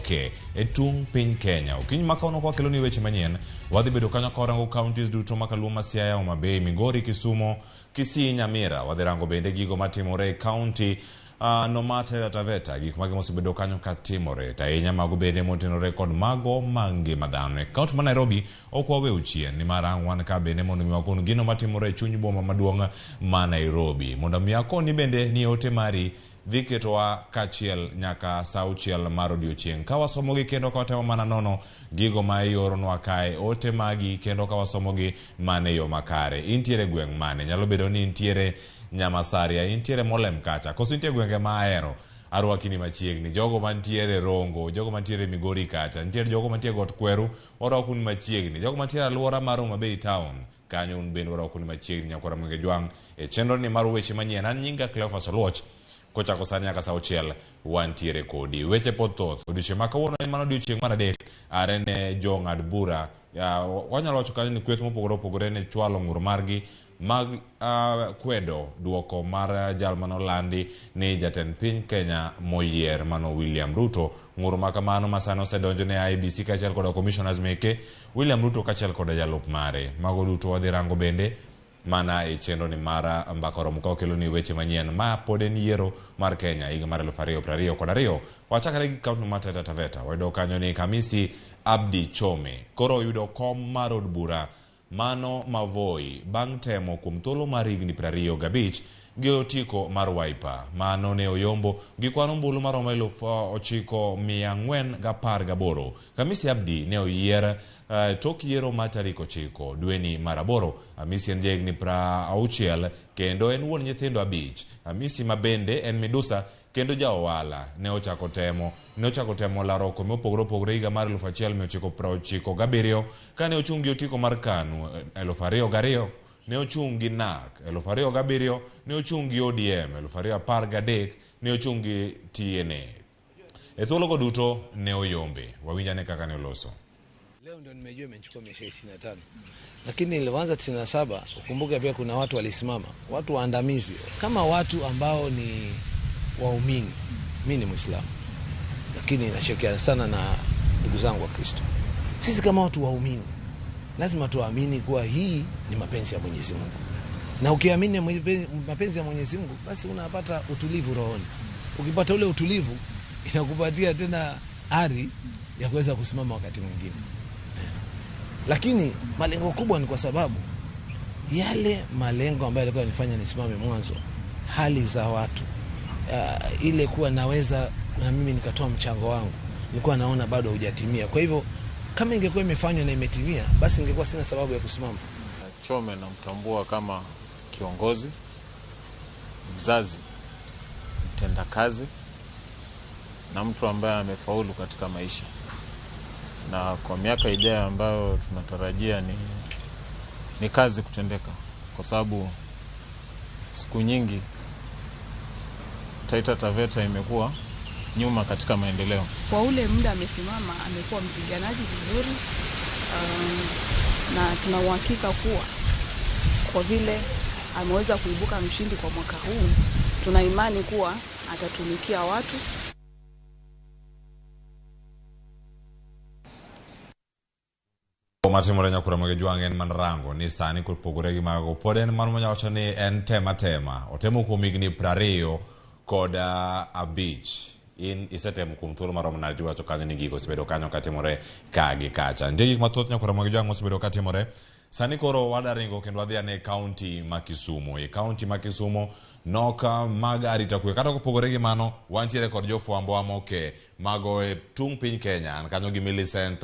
e tung piny Kenya. Ukiny makaono kwa keloni weche manyien wadhi bedo kanyo korango counties duto makaluma Siaya, Homa Bay, Migori, Kisumu, Kisii, Nyamira. Wadhi rango bende gigo matimore county no matter Taveta, gik mage mosebedo kanyo katimore tainya mago bende motenore kod mago mangi madane. County ma Nairobi okwawe uchien ni mara ang'wan ka bende mondo miwakonu gino matimore chuny boma maduong' ma Nairobi. Mondo miwakoni bende ni ote mari dhi ketowa kachiel nyaka sauchiel mar odiochieng' ka wasomogi kendo ka watemo mana nono gigo ma ioronwa kae ote magi kendo ka wasomogi mane yo makare. Intiere gweng' mane? Nyalo bedo ni intiere Nyamasaria, intiere Molem kacha, koso intiere gwenge ma ahero arwakini machiegni, jogo mantiere Rongo, jogo mantiere Migori kacha, intiere jogo mantiere Got Kweru orwakuni machiegni, jogo mantiere alwora mar Homa Bay town kanyo un bende orwakuni machiegni nyakora mkejwang chenro ni mar weche manyien. An nyinga Cleophas Oluoch kochako sani nyaka sauchiel wantiere kodi weche pothoth odiochieng' ma kawuono en mano odiochieng' mar adek arene jong'ad bura wanyalo wacho kanyo ni kweth mopogore opogore ne chwalo ng'ur margi mag kwedo duoko mar jal manolandi ni jatend piny Kenya moyier mano William Ruto. Ng'ur makamano masano osedonjo ne IEBC kachiel kod commissioners meke William Ruto kachiel kod jalup mare. Mago duto wadhi rango bende mana chenro ni mara mbakoro mkao keloni weche manyien ma pod en yiero mar Kenya higa mar 2022. Wachakre gi kaunti ma Taveta wayudo kanyo ni Kamisi Abdi Chome koro yudo kom mar od bura mano Mavoi bang' temo kuom thuolo mar higni 25 gi otiko mar Wiper mano ne oyombo gi kwano mbulu mar 9418. Kamisi Abdi ne oyier tok yiero ma tarik 9 dweni mar aboro. Amisi en jahigni 60 kendo en wuon nyithindo 5. Amisi mabende en midusa kendo jaowala ne ochako temo laro kome opogore opogore higa mar 1997 kane ochungi otiko mar KANU 2002 ne ochungi NAK 2007 ne ochungi ODM 2013 ne ochungi TNA. E thuologo duto ne oyombe. Wawinjane kaka ne oloso. Leo ndio nimejua imechukua miaka 25. Lakini ilianza 97, ukumbuke pia kuna watu walisimama, watu waandamizi kama watu ambao ni waumini. Mimi ni Muislamu. Lakini nashirikiana sana na ndugu zangu wa Kristo. Sisi kama watu waumini lazima tuamini kuwa hii ni mapenzi ya Mwenyezi Mungu. Na ukiamini mapenzi ya Mwenyezi Mungu basi unapata utulivu rohoni. Ukipata ule utulivu inakupatia tena ari ya kuweza kusimama wakati mwingine. Lakini malengo kubwa ni kwa sababu yale malengo ambayo yalikuwa yanifanya nisimame mwanzo, hali za watu, ile kuwa naweza na mimi nikatoa mchango wangu, nilikuwa naona bado hujatimia. Kwa hivyo kama ingekuwa imefanywa na imetimia, basi ingekuwa sina sababu ya kusimama. Chome namtambua kama kiongozi, mzazi, mtendakazi na mtu ambaye amefaulu katika maisha. Na kwa miaka ijayo ambayo tunatarajia ni kazi kutendeka, kwa sababu siku nyingi Taita Taveta imekuwa nyuma katika maendeleo. Kwa ule muda amesimama, amekuwa mpiganaji vizuri, na tuna uhakika kuwa kwa vile ameweza kuibuka mshindi kwa mwaka huu, tuna imani kuwa atatumikia watu. matimore nyakura mage jwang en man rango ni sani kupogore gi mago pod en man manyawacho ni en tema otemo kuom higni 20 kod abich. In isetemo kuom thuolo marom nade wacho kanyo ni gigo osebedo kanyo katimore ka gi kacha. Ndio gik mathoth nyakura mage jwang osebedo katimore. Sani koro wadaringo kendo wadhi ane kaunti ma Kisumu. E kaunti ma Kisumu noka mag arita kwe kata kopogore gi mano wantiere kod jofwambo amoke mago e tung piny Kenya kanyo gi Millicent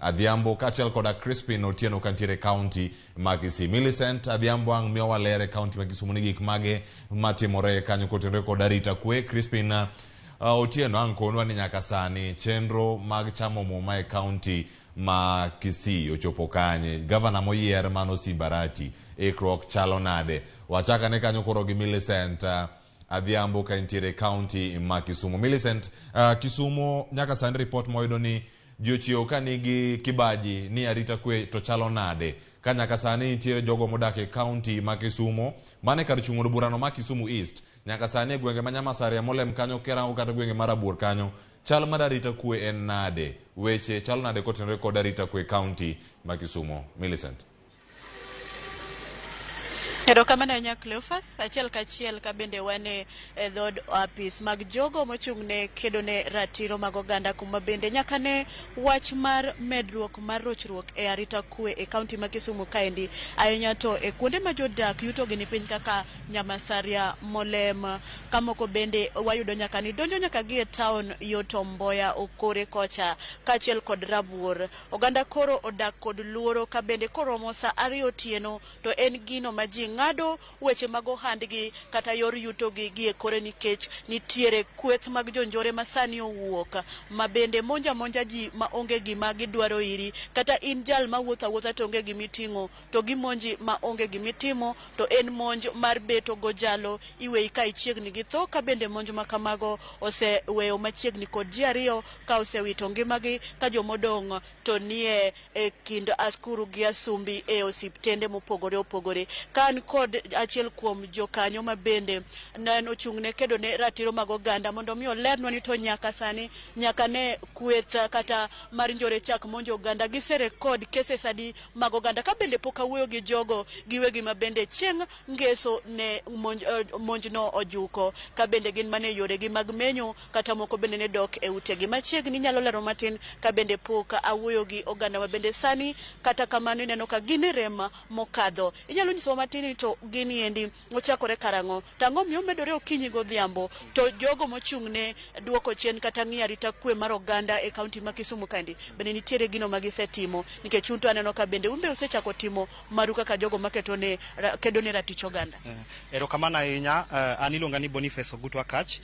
Adhiambo kachiel koda Crispin Otieno kantiere kaunti ma Kisii. Millicent Adhiambo ang miyo walere kaunti ma Kisumu ni gik mage matimore kanyo kotenore kod arita kwe. Crispin Otieno ang konwa ni nyaka sani chenro mag chamo muma e kaunti ma Kisii ochopo kanye. Governor moyier Mano Simbarati ikruok chalo nade. Wachaka ne kanyo koro gi Millicent Adhiambo kantiere kaunti ma Kisumu. Millicent, Kisumu nyaka sani report moyudo ni jochieo ka nigi kibaji ni arita kwe to chalo nade. Ka nyaka sani nitiere jogo modak e kaunti ma Kisumu mane kar chung'o burano ma Kisumu East. Nyaka sani gwenge ma Nyamasaria molem kanyo Kerango kata gwenge mar Rabuor kanyo chal mar arita kwe en nade. Weche chalo nade kotenore kod arita kwe kaunti ma Kisumu. Millicent. Erokamano nya Cleophas achiel kachiel ka bende wane dhod apis mag jogo mochung'ne kedo ne ratiro mag oganda kuma bende nyaka ne wach mar medruok mar rochruok e arita kwe e kaunti ma Kisumu kaendi ahinya to e kuonde ma jodak yuto gi ni piny kaka Nyamasaria molem kamoko bende wayudo nyaka ni donjo nyaka gi e town yo Tomboya Okore kocha kachiel kod Rabuor. Oganda koro odak kod luoro ka bende koro mosa ariyo otieno to en gino ma ji ng'ado weche mag ohandgi kata yor yuto gi e kore nikech nitiere kweth mag jonjore ma sani owuok ma bende monja ji ma onge gima gidwaro iri kata in jal ma wuotha to onge gimiting'o to gimonji ma onge gimitimo to en monj mar beto go jalo iwei ka ichiegni gi tho ka bende monj ma kamago oseweyo machiegni kod ji ariyo ka osewito ngimagi ka jomodong' to nie e kind akuru gi asumbi e osiptende mopogore opogore. Kan kod achiel kuom jokanyo ma bende ne ochung'ne kedo ne ratiro mag oganda mondo mi olernwa ni to nyaka sani nyaka ne kweth kata mar njore chak monjo oganda gisere kod cases adi mag oganda ka bende pok awuoyo gi jogo giwegi ma bende chieng' ngeso ne monjno ojuko ka bende gin mane yore gi mag menyo kata moko bende ne dok e utegi machiegni nyalo lero matin ka bende pok awuoyo gi oganda ma bende sani kata kamano ineno ka gin rema mokadho. Inyalo nyiso matin to gini endi ochakore karang'o tang'o miyo medore okinyi godhiambo to jogo mochung'ne duoko chien kata ng'i arita kwe mar oganda e kaunti ma Kisumu kandi bende nitiere gino ma gisetimo nikech chunto aneno ka bende umbe osechako timo maru kaka jogo makedo ne ratich oganda. Erokamano ahinya. An iluonga ni Boniface Ogutwa Kach.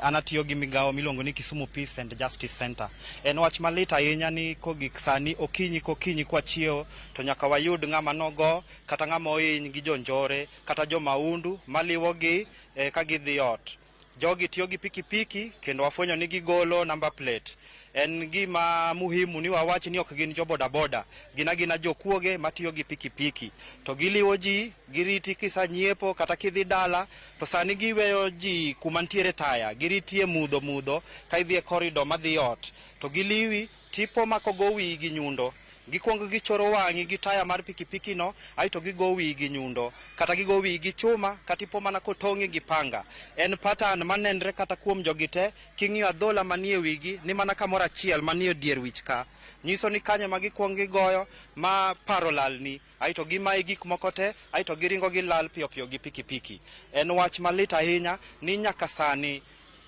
An atiyo gi migawo miluongo ni Kisumu Peace and Justice Center. En wach malit ahinya ni kogik sani okinyi kwa chiewo to nyaka wayud ng'ama nogo kata ng'ama ohiny gi jonjore kata jomaundu maliwogi ka gidhi ot. Jogi tiyo gi pikipiki kendo wafwenyo ni gigolo number plate. En gima muhimu ni wawach ni ok gin jo bodaboda, gina jokuoge matiyo gi pikipiki to giliwo ji, giriti kisanyiepo kata kidhi dala to sani giweyo ji kuma ntiere taya, giritie mudho ka idhi e corridor madhi ot to giliwi tipo makogo wi gi nyundo. Gikwongo gichoro wang'i gi taya mar pikipiki no aito gigo wi gi nyundo kata gigo wi gi chuma kata ipo mana kotong'i gi panga. En pattern manenre kata kuom jogite king'iyo adhola manie wigi ni mana kamoro achiel manie dier wich ka nyiso ni kanye ma gikwongo gigoyo ma paro lalni aito gimaye gik moko te aito giringo gi lal piyo gi pikipiki. En wach malit ahinya ni nyaka sani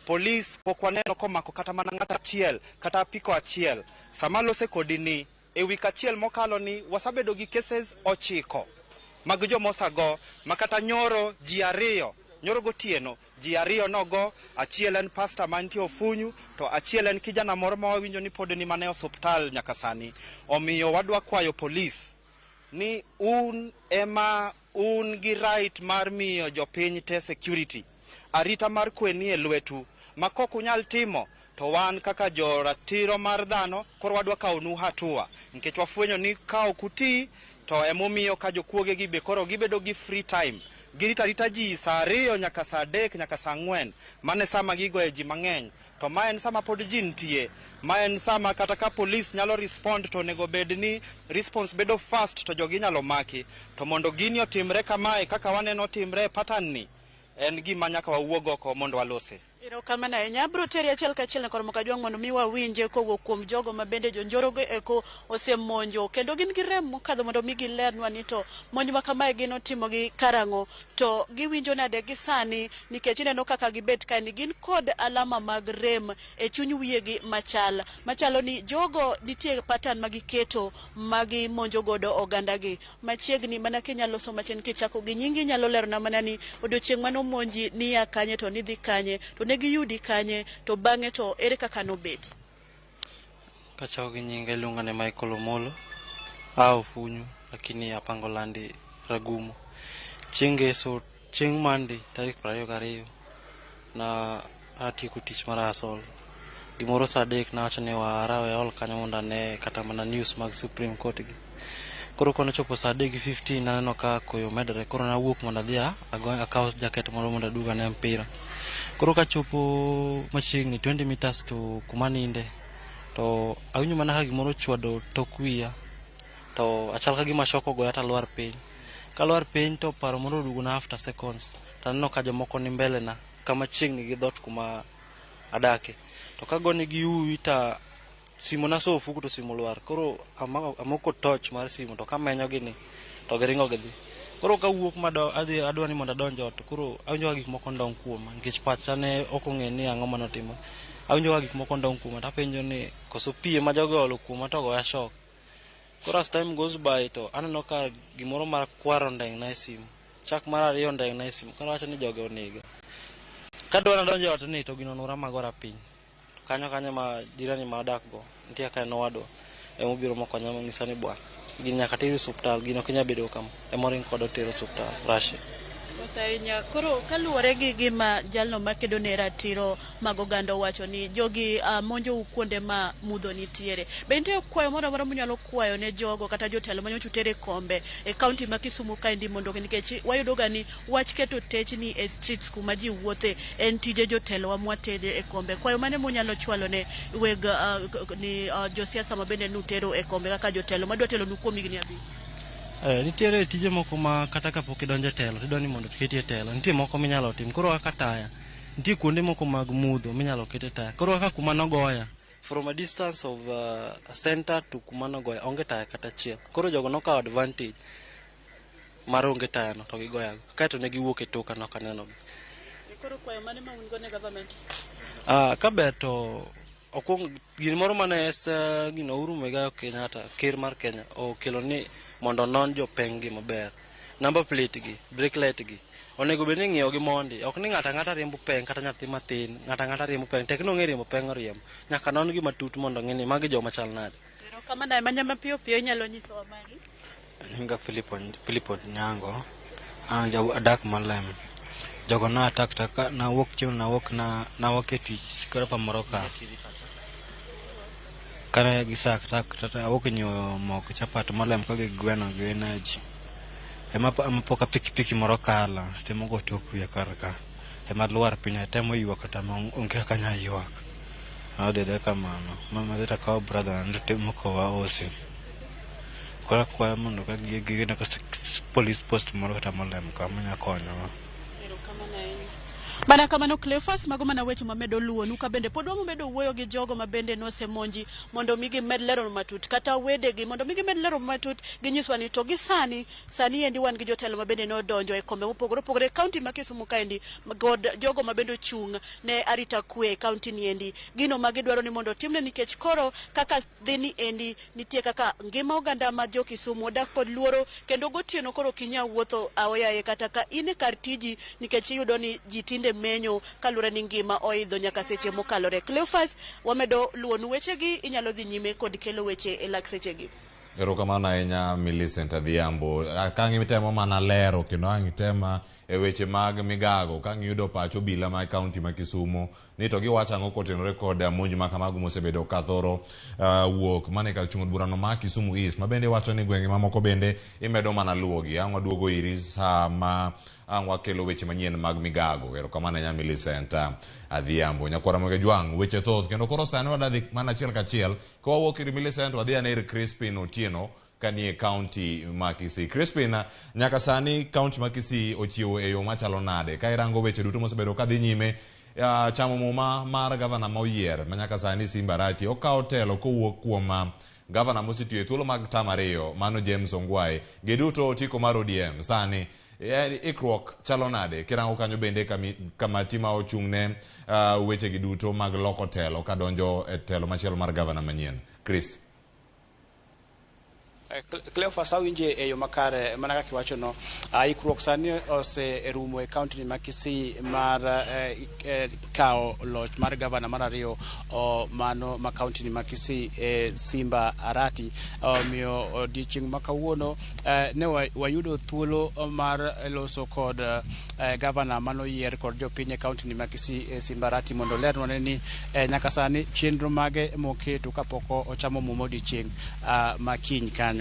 polis pok waneno komako kata mana ng'ata achiel kata apiko achiel. Sama lose kodini e wik achiel mokalo ni wasabedo gi cases 9 mag jomosago makata nyoro ji ariyo nyoro gotieno ji ariyo nogo. Achiel en pastor mantie Ofunyu to achiel en kijana moro ma wawinjo ni pod ni mane hospital nyaka sani. Omiyo wadwa kwayo polis ni un gi right mar miyo jopiny te security. Arita mar kwe ni e lwetu makok unyal timo to wan kaka jo ratiro mar dhano koro wadwa kaonu hatua nikech wafwenyo ni kao kuti to emomiyo ka jokuoge gi be koro gibedo gi free time girita rita ji saa 2 nyaka saa 3 nyaka saa 4 mane sama gigoe ji mang'eny to ma en sama pod ji nitie ma en sama kata ka polis nyalo respond to nego bed ni response bedo fast to jogi nyalo maki to mondo gini otimre kamae kaka waneno timre pattern ni en gima nyaka wawuog oko mondo walose. Erokamano ahinya. Abiro teri achiel kachiel ne Koromo Kajwang' mondo mi wawinje kowuok kuom jogo ma bende jonjorogo eko osemonjo kendo gin gi rem mokadho mondo mi gilernwa ni to monj ma kamae gin otimo gi karang'o to giwinjo nade gi sani nikech ineno kaka gibet kae ni gin kod alama mag rem e chuny wiyegi machalo ni jogo nitie pattern magiketo magi monjo godo oganda gi machiegni mana kinyalo loso machen kichako gi nyingi nyalo lerona mana ni odiochieng' mano monji niya kanye to nidhi kanye to negi yudi kanye to bang'e to ere kaka nobet. Kachako gi nyinga iluonga ne Michael Omolo au funyu lakini apango landi Ragumo chieng' Monday tarik 22 na atieko tich mar asol gimoro saa 3 nawacho ni warawe ol kanyo mondo ane kata mana news mag Supreme Court gi koro kono chopo saa 3:15 naneno ka koyo medre koro nawuok mondo adhi akaw jaket moro mondo aduga ne mpira koro kachopo machiegni 20 meters to kuma ninde to awinjo mana ka gimoro chwado tok wiya to achal ka gima shoko goya ta lwar piny kalwar piny to paro moro duguna after seconds taneno ka jomoko ni mbele na kama chiegni gi dhot kuma adake to kagone gi uwi ta simo na sofu to simo lwar koro amoko touch mar simo to kamenyo gini to giringo gidhi koro kawuok adwa ni mondo adonjo to koro awinjo gik moko ndong kuoma nikech pacha ne ok ong'e ni ang'o manotimo awinjo gik moko ndong kuoma tapenjo ni koso pie ma jogo olo kuoma to goya shock koro as time goes by to aneno ka gimoro mar kwaro ndeng na simu chak mar 2 ndeng na simu koro wacho ni jogo onega kadwa nadonjo ot ni to gino nura magora piny kanyo ma jirani ma dak go nitie ka no wadwa emobiro mokonya ng'isa ni bwana gin nyaka tero hospital gino kinya bedo kama emoring kod tero hospital Russia. Osainya koro kaluwore gi gima jalno makedo ne ratiro mag oganda wacho ni jogi monjo kuonde ma mudho nitiere be nitie kwayo moro amora munyalo kwayo ne jogo kata jotelo manyocha tere kombe e kaunti ma Kisumu kaendi mondo nikech wayudo ga ni wach keto techni e streets kuma ji wuothe en tije jotelo wa mwatede e kombe kwayo mane munyalo chwalo ne weg ni josiasa ma bende nutero e kombe kaka jotelo madwa telo nu kuom higni 5. Nitiere tije moko ma kata kapok idonjo telo tidwani mondo tiketi telo nitie moko minyalo tim koro kaka taya nitie kuonde moko mag mudho minyalo kete taya koro kaka kuma nogoya from a distance of a center to kuma nogoya onge taya kata achiel koro jogo nokawo advantage mar onge taya no to gigoya kaeto ne giwuok e toka no kaneno gi koro kwayo mane ma un go ne government kaber to okong gin moro mane gino Uhuru Muigai Kenyatta ker mar Kenya okelo ni mondo non jo pengi maber number plate gi brake light gi onego bed ni ng'iyo gi mondi ok ni ng'ata riembo peng kata nyathi matin ng'ata riembo peng tek no ng'e riembo peng riembo nyaka non gi matut mondo ng'e ni magi joma chal nade kama na manya mapiyo nyalo nyiso amari ninga Philipo Nyango adak malem jogo na attack taka na wok chieng na wok e tich koro pa moroka kana gisak tata awok nyo mok chapat malem ka gweno gi energy ema poka pikipiki moro kala temo go tok wiya karka ema lwar pinya temo ywak kata onge kanya ywak adede kamano mama deta ka brother ndo temo ko wa osi kwa mondo ka gige na police post moro kata malem ka manya konyo Mana kamano Cleophas mago mana weche mamedo luwo nuka bende podwa medo wuoyo gi jogo ma bende nosemonji mondo migi med lero matut kata wede gi mondo migi med lero matut ginyiswa ni to gi sani endi wan gi jotelo ma bende no donjo e kombe mopogore kaunti ma Kisumu kaendi god jogo ma bende chung ne arita kwe kaunti ni endi gino ma gidwaro ni mondo timne nikech koro kaka dhini endi nitie kaka ngima oganda ma jo Kisumu odak kod luoro kendo gotieno koro kinya wuotho aoyaye kata ka ine kar tiji nikech iyudo ni jitinde menyo kalure ni ngima oidho nyaka seche mokalore. Cleophas wamedo luonu wechegi inyalo dhi nyime kod kelo weche e lak sechegi. Erokamano ahinya Millicent Adhiambo. Kangi mitemo mana lero kendo angitema e weche mag migago ka ng'iyudo pacho bila ma county ma Kisumu ni to giwacho ang'o kotenore kod monj ma kamago mosebedo ka thoro wuok mane ka chung burano ma Kisumu East ma bende wacho ni gwenge mamoko bende imedo mana luogi. Ang' waduogo iri sama ang' wakelo weche manyien mag migago. Erokamano nya Millicent Adhiambo. Nyakwara Ramogi Jwang weche thoth kendo koro sani wadadhi mana achiel kachiel ka wawuok iri Millicent wadhi ane ir Crispin Otieno kanie county ma Kisii. Crispin, nyaka sani county ma Kisii ochiwo e yo machalo nade ka irango weche duto mosebedo ka dhi nyime chamo muma mar gavana ma oyier ma nyaka sani Simba Arati okawo telo kowuok kuom gavana mosetiyo e thuolo mag tamariyo mano James Ongwae. Giduto otiko mar ODM sani ikruok chalo nade kirango kanyo bende kamati ma ochung'ne weche giduto mag loko telo ka donjo e telo machielo mar gavana manyien. Chris Cleophas awinje e yo makare mana kaka iwacho no ikruok sani ose rumo e county ma Kisii mar kao loch mar gavana mar ariyo mano ma county ma Kisii Simba Arati miyo odiochieng' ma kawuono ne wayudo thuolo mar loso kod gavana mano yier kod jopiny e county ma Kisii Simba Arati mondo lernwa ni nyaka sani chenro mage moketo kapoko ochamo mumo odiochieng' ma kiny kanyo.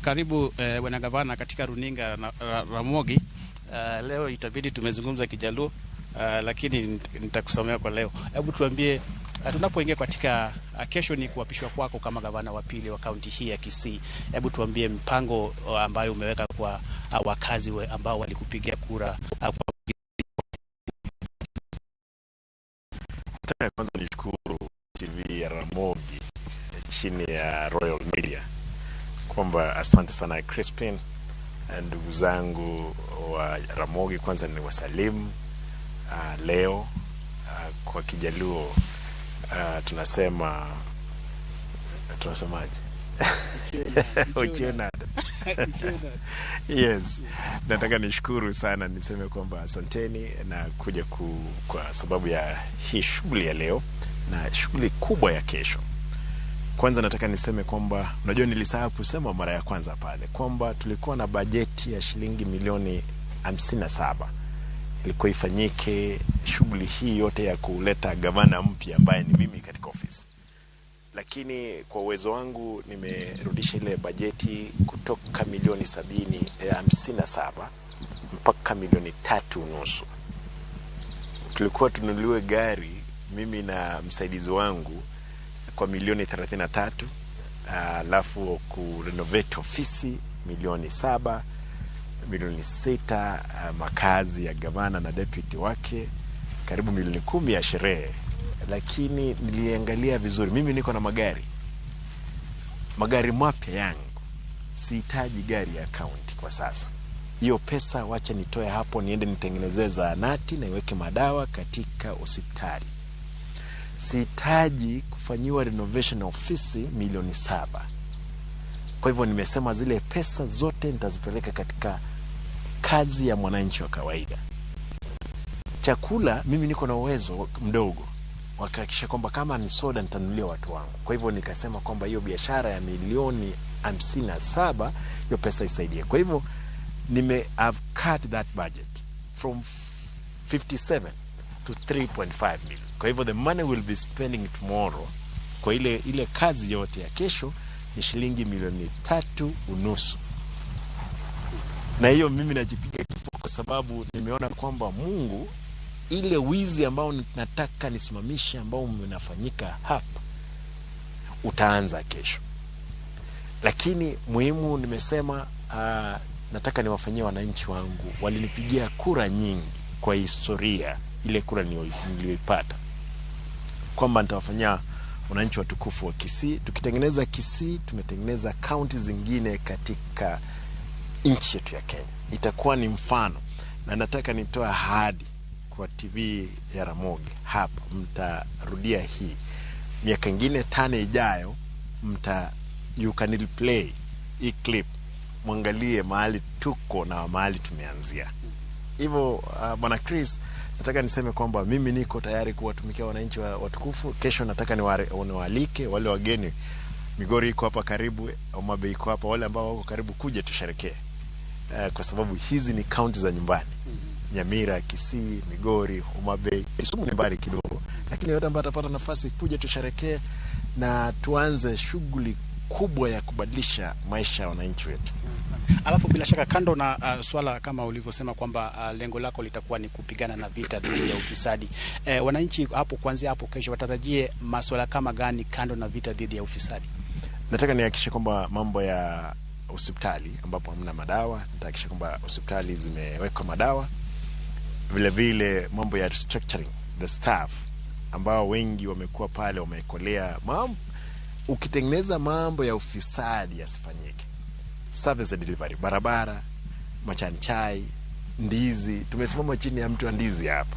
Karibu bwana gavana katika runinga Ramogi. Leo itabidi tumezungumza Kijaluo lakini nitakusomea kwa leo. Hebu tuambie tunapoingia katika kesho ni kuapishwa kwako kama gavana wa pili wa kaunti hii ya Kisii. Hebu tuambie mpango ambayo umeweka kwa wakazi ambao walikupigia kura. Kwanza nishukuru TV ya Ramogi chini ya Royal Media kwamba asante sana Crispin, ndugu zangu wa Ramogi, kwanza ni wasalimu leo kwa Kijaluo tunasemaje? Uchiona. Yes, nataka nishukuru sana, niseme kwamba asanteni na kuja kwa sababu ya hii shughuli ya leo na shughuli kubwa ya kesho. Kwanza nataka niseme kwamba unajua nilisahau kusema mara ya kwanza pale kwamba tulikuwa na bajeti ya shilingi milioni 57 ilikuwa ifanyike shughuli hii yote ya kuleta gavana mpya ambaye ni mimi katika ofisi. Lakini kwa uwezo wangu nimerudisha ile bajeti kutoka milioni 57 mpaka milioni 3.5. Tulikuwa tununuliwe gari mimi na msaidizi wangu kwa milioni 33, alafu kurenovate ofisi milioni 7, milioni 6, makazi ya gavana na deputy wake karibu milioni 10 ya sherehe. Lakini niliangalia vizuri, mimi niko na magari mapya yangu, sihitaji gari ya county kwa sasa. Hiyo pesa wacha nitoe hapo niende nitengenezee zahanati na iweke madawa katika hospitali. Sihitaji kufanyiwa renovation ofisi milioni 7. Kwa hivyo nimesema zile pesa zote nitazipeleka katika kazi ya mwananchi wa kawaida. Chakula mimi niko na uwezo mdogo, wakahakikisha kwamba kama ni soda nitanunulia watu wangu. Kwa hivyo nikasema kwamba hiyo biashara ya milioni 57 hiyo pesa isaidie. Kwa hivyo I've cut that budget from 57 to 3.5 million. Kwa hivyo the money will be spending tomorrow kwa ile kazi yote ya kesho ni shilingi milioni 3.5. Na hiyo mimi najipiga kifua kwa sababu nimeona kwamba Mungu, ile wizi ambao nataka nisimamishe ambao mnafanyika hapa utaanza kesho. Lakini muhimu nimesema nataka niwafanyie wananchi wangu, walinipigia kura nyingi kwa historia ile kura niliyoipata, kwamba nitawafanyia wananchi watukufu wa Kisii. Tukitengeneza Kisii tumetengeneza county zingine katika nchi yetu ya Kenya. Itakuwa ni mfano, na nataka nitoa ahadi kwa TV ya Ramogi hapa, mtarudia hii miaka ingine 5 ijayo, you can play hii clip, mwangalie mahali tuko na mahali tumeanzia. Hivyo bwana Chris, nataka niseme kwamba mimi niko tayari kuwatumikia wananchi watukufu. Kesho nataka niwaalike wale wageni, Migori iko hapa karibu, Omabei iko hapa, wale ambao wako karibu, kuja tusherekee kwa sababu hizi ni kaunti za nyumbani. Nyamira, Kisii, Migori, Homa Bay. Kisumu ni mbali kidogo, lakini yote ambayo atapata nafasi kuja tusherekee na tuanze shughuli kubwa ya kubadilisha maisha ya wananchi wetu. Alafu bila shaka kando na swala kama ulivyosema kwamba lengo lako litakuwa ni kupigana na vita dhidi ya ufisadi. Wananchi hapo kuanzia hapo kesho watarajie masuala kama gani kando na vita dhidi ya ufisadi? Nataka nihakikishe kwamba mambo ya hospitali ambapo hamna madawa, nitahakikisha kwamba hospitali zimewekwa madawa. Vile vile mambo ya restructuring the staff ambao wengi wamekuwa pale wamekolea ukitengeneza mambo ya ufisadi yasifanyike. Service delivery, barabara, machani chai, ndizi, tumesimama chini ya mtu wa ndizi hapa.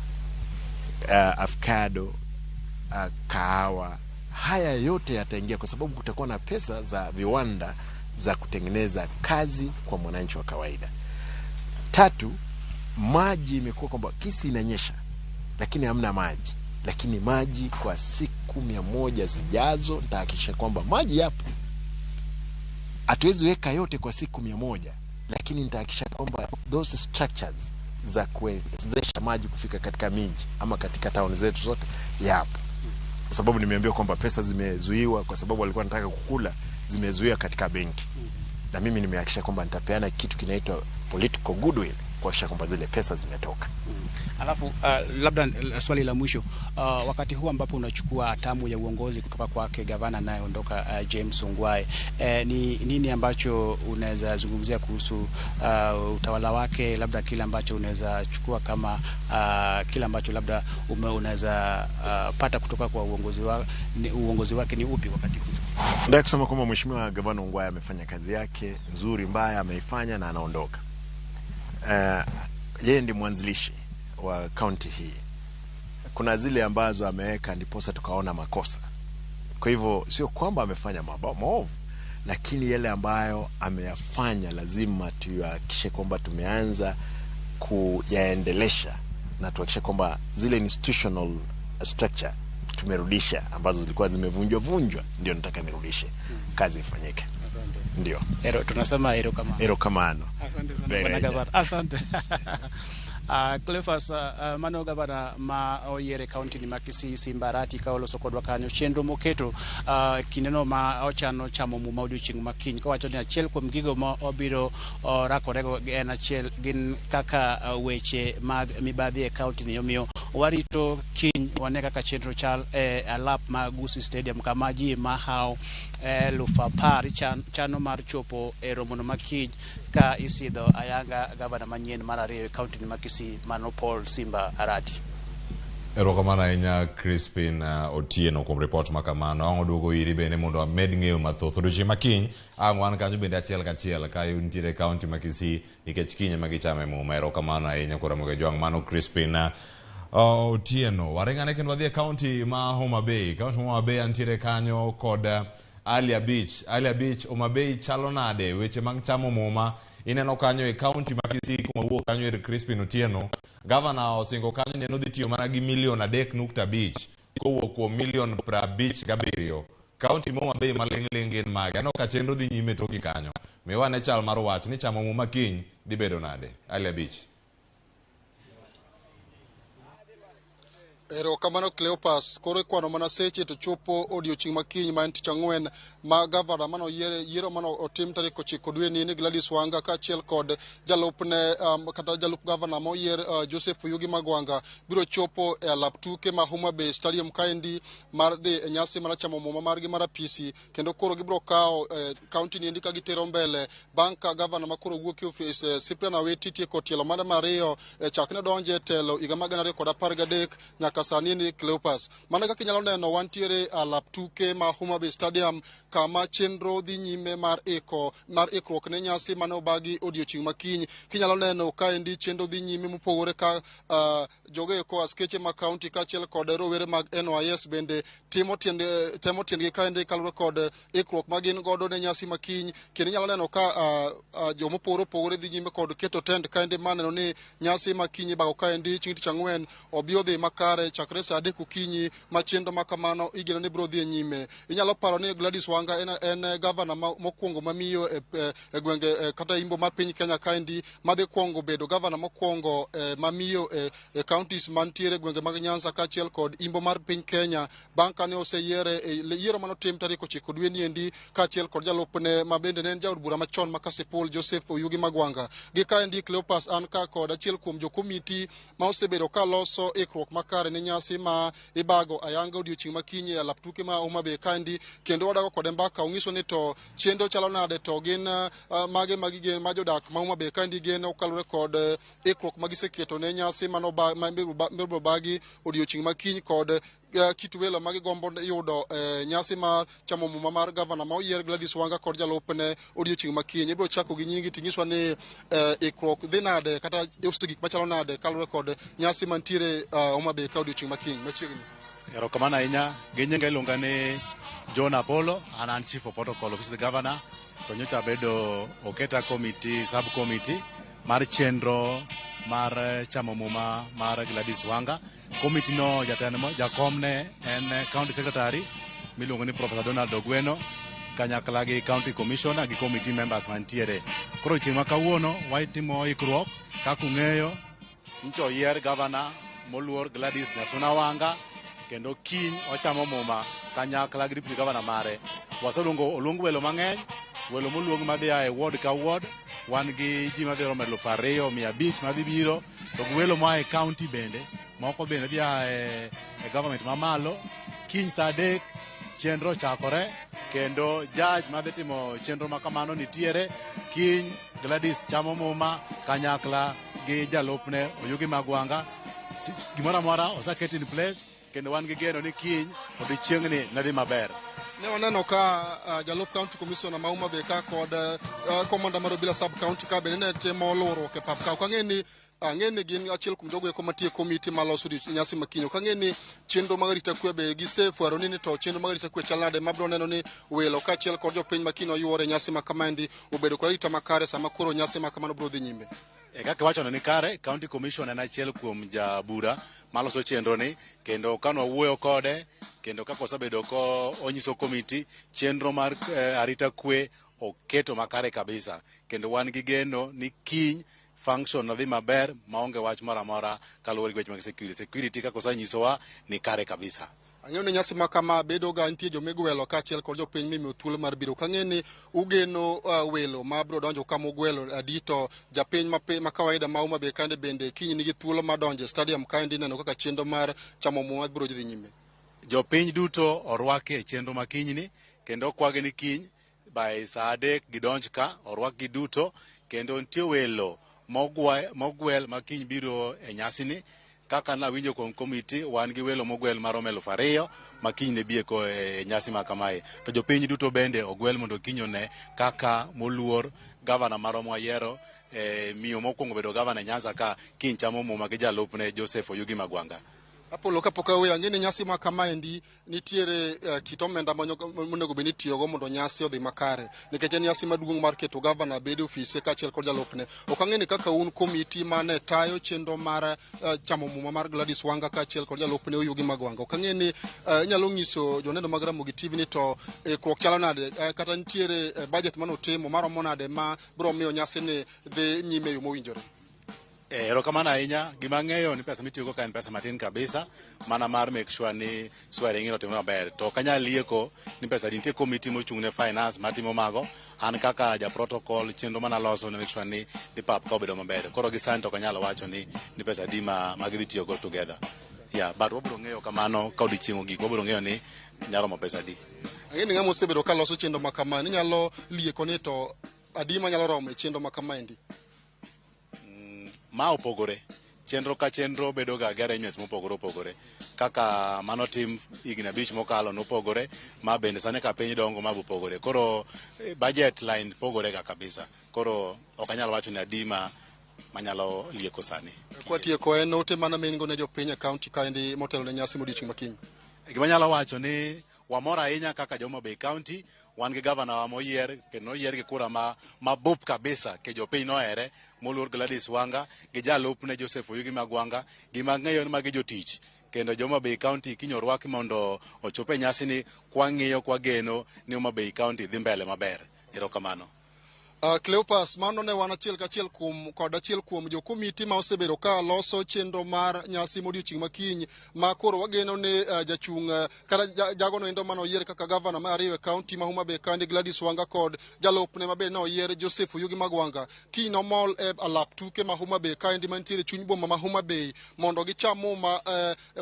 Avocado, kahawa, haya yote yataingia kwa sababu kutakuwa na pesa za viwanda za kutengeneza kazi kwa mwananchi wa kawaida. 3, maji imekuwa kwamba Kisii inanyesha lakini hamna maji, lakini maji kwa siku 100 zijazo nitahakikisha kwamba maji yapo. Hatuwezi weka yote kwa siku 100, lakini nitahakikisha kwamba those structures za kuwezesha maji kufika katika miji ama katika town zetu zote yapo. Kwa sababu nimeambiwa kwamba pesa zimezuiwa kwa sababu walikuwa wanataka kukula, zimezuiwa katika benki. Na mimi nimehakikisha kwamba nitapeana kitu kinaitwa political goodwill kuhakikisha kwamba zile pesa zimetoka. Alafu labda swali la mwisho, wakati huu ambapo unachukua hatamu ya uongozi kutoka kwake gavana anayeondoka James Ongwae, ni nini ambacho unaweza zungumzia kuhusu utawala wake, labda kile ambacho unaweza chukua kama kile ambacho labda unaweza pata kutoka kwa uongozi wake ni upi wakati huu? Ndio kusema kwamba mheshimiwa gavana Ongwae amefanya kazi yake nzuri, mbaya ameifanya na anaondoka. Yeye ndiye mwanzilishi wa county hii. Kuna zile ambazo ameweka ndiposa tukaona makosa. Kwa hivyo sio kwamba amefanya maovu, lakini yale ambayo ameyafanya lazima tuhakikishe kwamba tumeanza kuyaendelesha na tuhakikishe kwamba zile institutional structure tumerudisha ambazo zilikuwa zimevunjwa. Ndio nataka nirudishe, kazi ifanyike. Ndio. Tunasema ero kamano. Asante sana bwana gavana. Asante. Cleophas mano gavana ma oyere county ni Makisi Simbarati kaolo sokodwa kanyo chenro moketo kineno ma ochano chamo mu maudio ching makiny ko wacho ni achiel kuom gigo ma obiro rakorego en achiel gin kaka weche mag mibadhi e county ni omiyo warito kiny wane kaka chenro chal alap ma Gusii Stadium kama ji mahao lufapari chano mar chopo e romono makiny ka isidho ayanga gavana manyien mar ariyo county ni Makisi mano Paul Simba Arati. Erokamano ahinya Crispin Otieno kuom report makamano. Ang' oduogo iri bende mondo amed ng'eyo mathoth. Odiochieng' makiny ang' wan kanyo bende achiel kachiel ka nitiere county ma Kisii nikech kiny ema gichame muma. Erokamano ahinya kuom Ramogi Tv mano Crispin Otieno. Waringane kendo wadhi e county ma Homa Bay. County ma Homa Bay antiere kanyo kod Alia Beach. Alia Beach, Homa Bay chalo nade weche mag chamo muma ineno kanyo e county ma Kisii kuma wuok kanyo e Crispin Otieno. Governor osingo kanyo neno dhi tiyo mana gi $3.5 kowuok kuom $57,000. County ma Homa Bay maling'ling gin mage. Ano ka chenro dhi nyime toki kanyo. Miwane chal mar wach ni chamo muma kiny dhi bedo nade. Alia Beach. Erokamano Cleophas, koro kwano mana seche to chopo odiochieng' makiny ma en tich ang'wen ma gavana mano yiero mano otim tarik 9 dwe ni Gladys Wanga ka achiel kod jalupne kata jalup gavana moyier Joseph Yugi Magwanga biro chopo e alap tuke ma Homa Bay Stadium kaendi mar dhi e nyasi mar chamo muma margi mar apisi, kendo koro gibiro kawo county ni ka gitero mbele bang' ka gavana ma koro wuok e ofis Cyprian Awiti tieko tielo mare mariyo chakne donje telo higa mag 2013 nyaka sani ni Cleophas. Mana kaka inyalo neno wantiere alap tuke ma Homa Bay Stadium kama chenro dhi nyime mar ikruok ne nyasi mane obagi odiochieng' makiny. Kinyalo neno kaendi chenro dhi nyime mopogore ka jogo eko askeche ma county kaachiel kod rowere mag NYS bende temo tiendgi kaendi kaluwore kod ikruok ma gin godo ne nyasi makiny. Kendo inyalo neno ka jomo opogore dhi nyime kod keto tent kaendi maneno ni nyasi makiny bago kaendi chieng' tich ang'wen obi odhi makare chakre saa 3 okinyi ma chenro ma kamano igeno ni biro dhi nyime. Inyalo paro ni Gladys Wanga en gavana mokwongo mamiyo e gwenge kata imbo mar piny Kenya kaendi madhi kwongo bedo gavana mokwongo mamiyo e counties mantiere gwenge mag Nyanza kaachiel kod imbo mar piny Kenya bang' kane oseyiere yiero manotim tarik 9 dwe niendi kaachiel kod jalupne ma bende ne en jaod bura machon ma Kasipul Joseph Oyugi Magwanga. Gi kaendi Cleopas an ka kod achiel kuom jokomiti ma osebedo ka loso ikruok makare ne nyasi ma ibago ayanga odiochieng' makinyi e lap tuke ma Homa Bay kaendi kendo wadago kod mbaka onyiso ni to chenro chalo nade to gin mage magigen ma jodak ma Homa Bay kaendi geno kalore kod ikruok magiseketo ne nyasi mabiro bagi odiochieng' makinyi kod kit welo magigombo yudo nyasi ma chamo muma mar gavana ma oyier Gladys Wanga kod jalupne odiochieng' makinyi. Ibiro chako gi nyingi tinyiswa ni ikruok dhi nade kata usto gik machalo nade kalore kod nyasi mantiere Homa Bay ka odiochieng' makinyi machiegni. Erokamano ahinya. Gi nyinga iluonga ni John Apollo, an chief of protocol office the governor. To nyocha bedo oketa committee sub committee mar chenro mar chamo muma mar Gladys Wanga. Committee no jakomne en county secretary miluongo ni Professor Donald Ogweno kanyakla gi county commissioner gi committee members mantiere. Koro chieng' ma kawuono waitimo ikruok kaka ung'eyo ncho yier gavana moluor Gladys Nyasuna Wanga kendo kiny ochamo muma kanyakla gi deputy governor mare. Oluong welo mang'eny, welo moluong madhi ae ward ka ward, wan gi ji madhi romo 2,500 madhi biro, to gi welo moa e county bende, moko bende dhi ae government mamalo. Kiny saa 3 chenro chakore kendo judge madhi timo chenro makamano nitiere. Kiny Gladys chamo muma kanyakla gi jalupne Oyugi Magwanga. Gimoro amora oseket in place kendo wan gi geno ni kiny odiochieng'ni nadhi maber. Ne waneno ka jalup county commissioner ma Homa Bay ka kod komanda mar obila sub county ka bende ne temo luorruok e pap ka. Ang'e ni gin achiel kuom jogo eko matie komiti maloso nyasi makinyo. Ang'e ni chenro mag rita kwe be gisefwaro ni to chenro mag rita kwe chalade mabiro neno ni welo kaachiel kod jopiny makinyo yuore nyasi makamendi obedo kod rita makare sama koro nyasi makamano biro dhi nyime. Kaka wacho ni kare, county commission en achiel kuom jabura maloso chenro ni kendo kano wuoyo kode kendo kaka osebedo ko onyiso komiti chenro mar arita kwe oketo makare kabisa kendo wan gi geno ni kiny function nadhi maber maonge wach moro amora kaluwore gi weche mag security kaka osenyisowa ni kare kabisa. Ang'eyo ni nyasi makama bedo ga nitie jomigwelo kaachiel kod jopiny mimiyo thuolo mar biro. Kang'e ni ugeno welo ma biro donjo kama ugwelo adi to japiny ma kawaida ma Homa Bay kande bende kiny nigi thuolo mar donjo stadium kaendi neno kaka chenro mar chamo muma biro dhi nyime. Jopiny duto orwaki e chenro makinyni kendo kwagi ni kiny by saa 3 gidonj ka orwakgi duto kendo nitie welo mogwel makiny biro e nyasini. Kaka nawinjo kuom komiti wan gi welo mogwel maromo 2,000 makiny ne bieko e nyasi makamae. To jopiny duto bende ogwel mondo kiny one kaka moluor gavana maromo yiero miyo mokwongo bedo gavana e Nyanza ka kiny chamo muma gi jalupne Joseph Oyugi Magwanga. Apollo kapok awe ang'e ni nyasi ma kamaendi nitiere kit omenda monego bed ni itiyogo mondo nyasi odhi makare nikech en nyasi maduong' mar keto gavana bedo ofise kaachiel kod jalupne. Ok ang'e ni kaka un komiti mane tayo chenro mar chamo muma mar Gladys Wanga kaachiel kod jalupne Oyugi Magwanga. Ok ang'e ni inyalo nyiso joneno mag Ramogi TV ni to ikruok chalo nade kata nitiere budget manotimo maromo nade ma biro miyo nyasi ni dhi nyime yo mowinjore. Erokamano ahinya. Gima ng'eyo ni pesa mitiyogo ka en pesa matin kabisa mana mar make sure ni swearing in otimore maber. To kanyal lieko ni pesa nitie komiti mochung' ne finance matimo mago. An kaka ja protocol chenro manaloso ni make sure ni pap ka obedo maber. Koro gi sani to kanyalo wacho ni pesa di ma gidhi tiyogo together. But wabiro ng'eyo kamano ka odiochieng' ogik wabiro ng'eyo ni nyaromo pesa di. Ang'e ni ng'ama osebedo ka loso chenro makama inyalo lieko ni to adi manyalo romo e chenro makamaendi. Ma opogore. Chenro ka chenro bedo ga arrangements mopogore opogore. Kaka mano tim higni 5 mokalo nopogore, ma bende sani ka piny dongo ma opogore. Koro budget line pogore ga kabisa. Koro ok anyal wacho ni adima manyalo lieko sani. Kwa tieko en ote mana mengo ne jopiny e county kaendi motelo ne nyasi modiochieng' makinyi. Gima nyalo wacho ni wamor ahinya kaka Homa Bay County wan gi gavana wa moyier kendo oyier gi kura mabup kabisa ke jopiny nohere moluor Gladys Wanga gi jalupne Joseph Oyugi Magwanga. Gima ng'eyo ni magi jotich kendo Homa Bay County kinyo rwaki mondo ochope nyasi ni kwang'iyo kwageno ni Homa Bay County dhi mbele maber. Erokamano. Cleopas, mano ne wan achiel kachiel kuom jo komiti ma osebedo ka loso chenro mar nyasi modiochieng' makiny ma koro wageno ne jachung' kata jagono endo mano oyier kaka gavana mar ariyo e kaunti ma Homa Bay Kandi Gladys Wanga kod jalupne mabe no oyier Joseph Oyugi Magwanga ki nomol e alap tuke ma Homa Bay Kandi mantiere chuny boma ma Homa Bay mondo gicham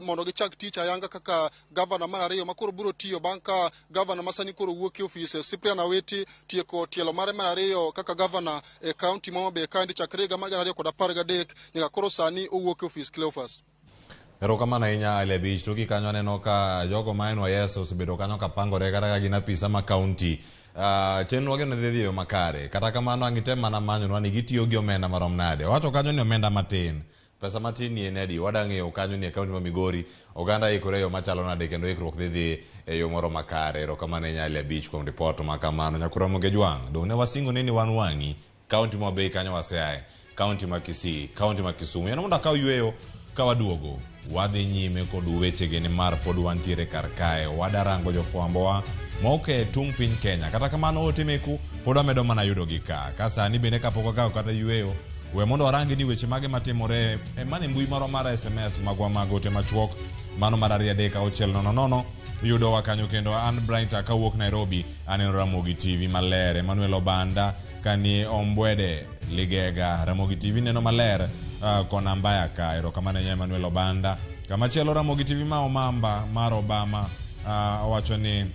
mondo gichak tich ayanga kaka gavana mar ariyo ma koro biro tiyo bang' ka gavana masani koro wuok e ofise Cyprian Aweti tieko tielo mare mar ariyo kaka gavana e kaunti Homa Bay Kandi chakre higa mar 2013 nyaka koro sani owuok e ofis. Cleopas. Erokamano ahinya Ale Bich. To kanyo aneno ka jogo ma NYS osebedo kanyo ka pangore kata ka gin apisa ma kaunti chenro wageno dhi yo makare. Kata kamano angitem mana manyo ni gitiyo gi omenda marom nade. Wacho kanyo ni omenda matin. Pesa matin ni enedi wadang'eyo kanyo ni e kaunti ma Migori oganda ikore yo machalo nade kendo ikruok dhi e yo moro makare. Erokamano ahinya Ale Bich kuom report ma kamano. Nyakura Ramogi Tv. Dong ne wasingo ni wan wang'i kaunti ma Bay kanyo waseaye. Kaunti ma Kisii, kaunti ma Kisumu. Yeno mondo akaw yueyo ka waduogo. Wadhi nyime kod weche gini mar pod wantiere kar kae. Wadarango jofwambowa moke tung piny Kenya. Kata kamano ote meku pod wamedo mana yudo gi ka. Kasani bende kapok wakaw kata yueyo we mondo warangi ni weche mage matimore mane mbui maro mar SMS magwa mag ote machuok mano mar 3:600 yudo wakanyo kendo an Bright akawuok Nairobi aneno Ramogi TV malere Emmanuel Obanda kani Ombwede Ligega Ramogi TV neno maler kona mbaya ka. Erokamano Emmanuel Obanda kamachielo Ramogi TV ma Omamba mar Obama owacho ni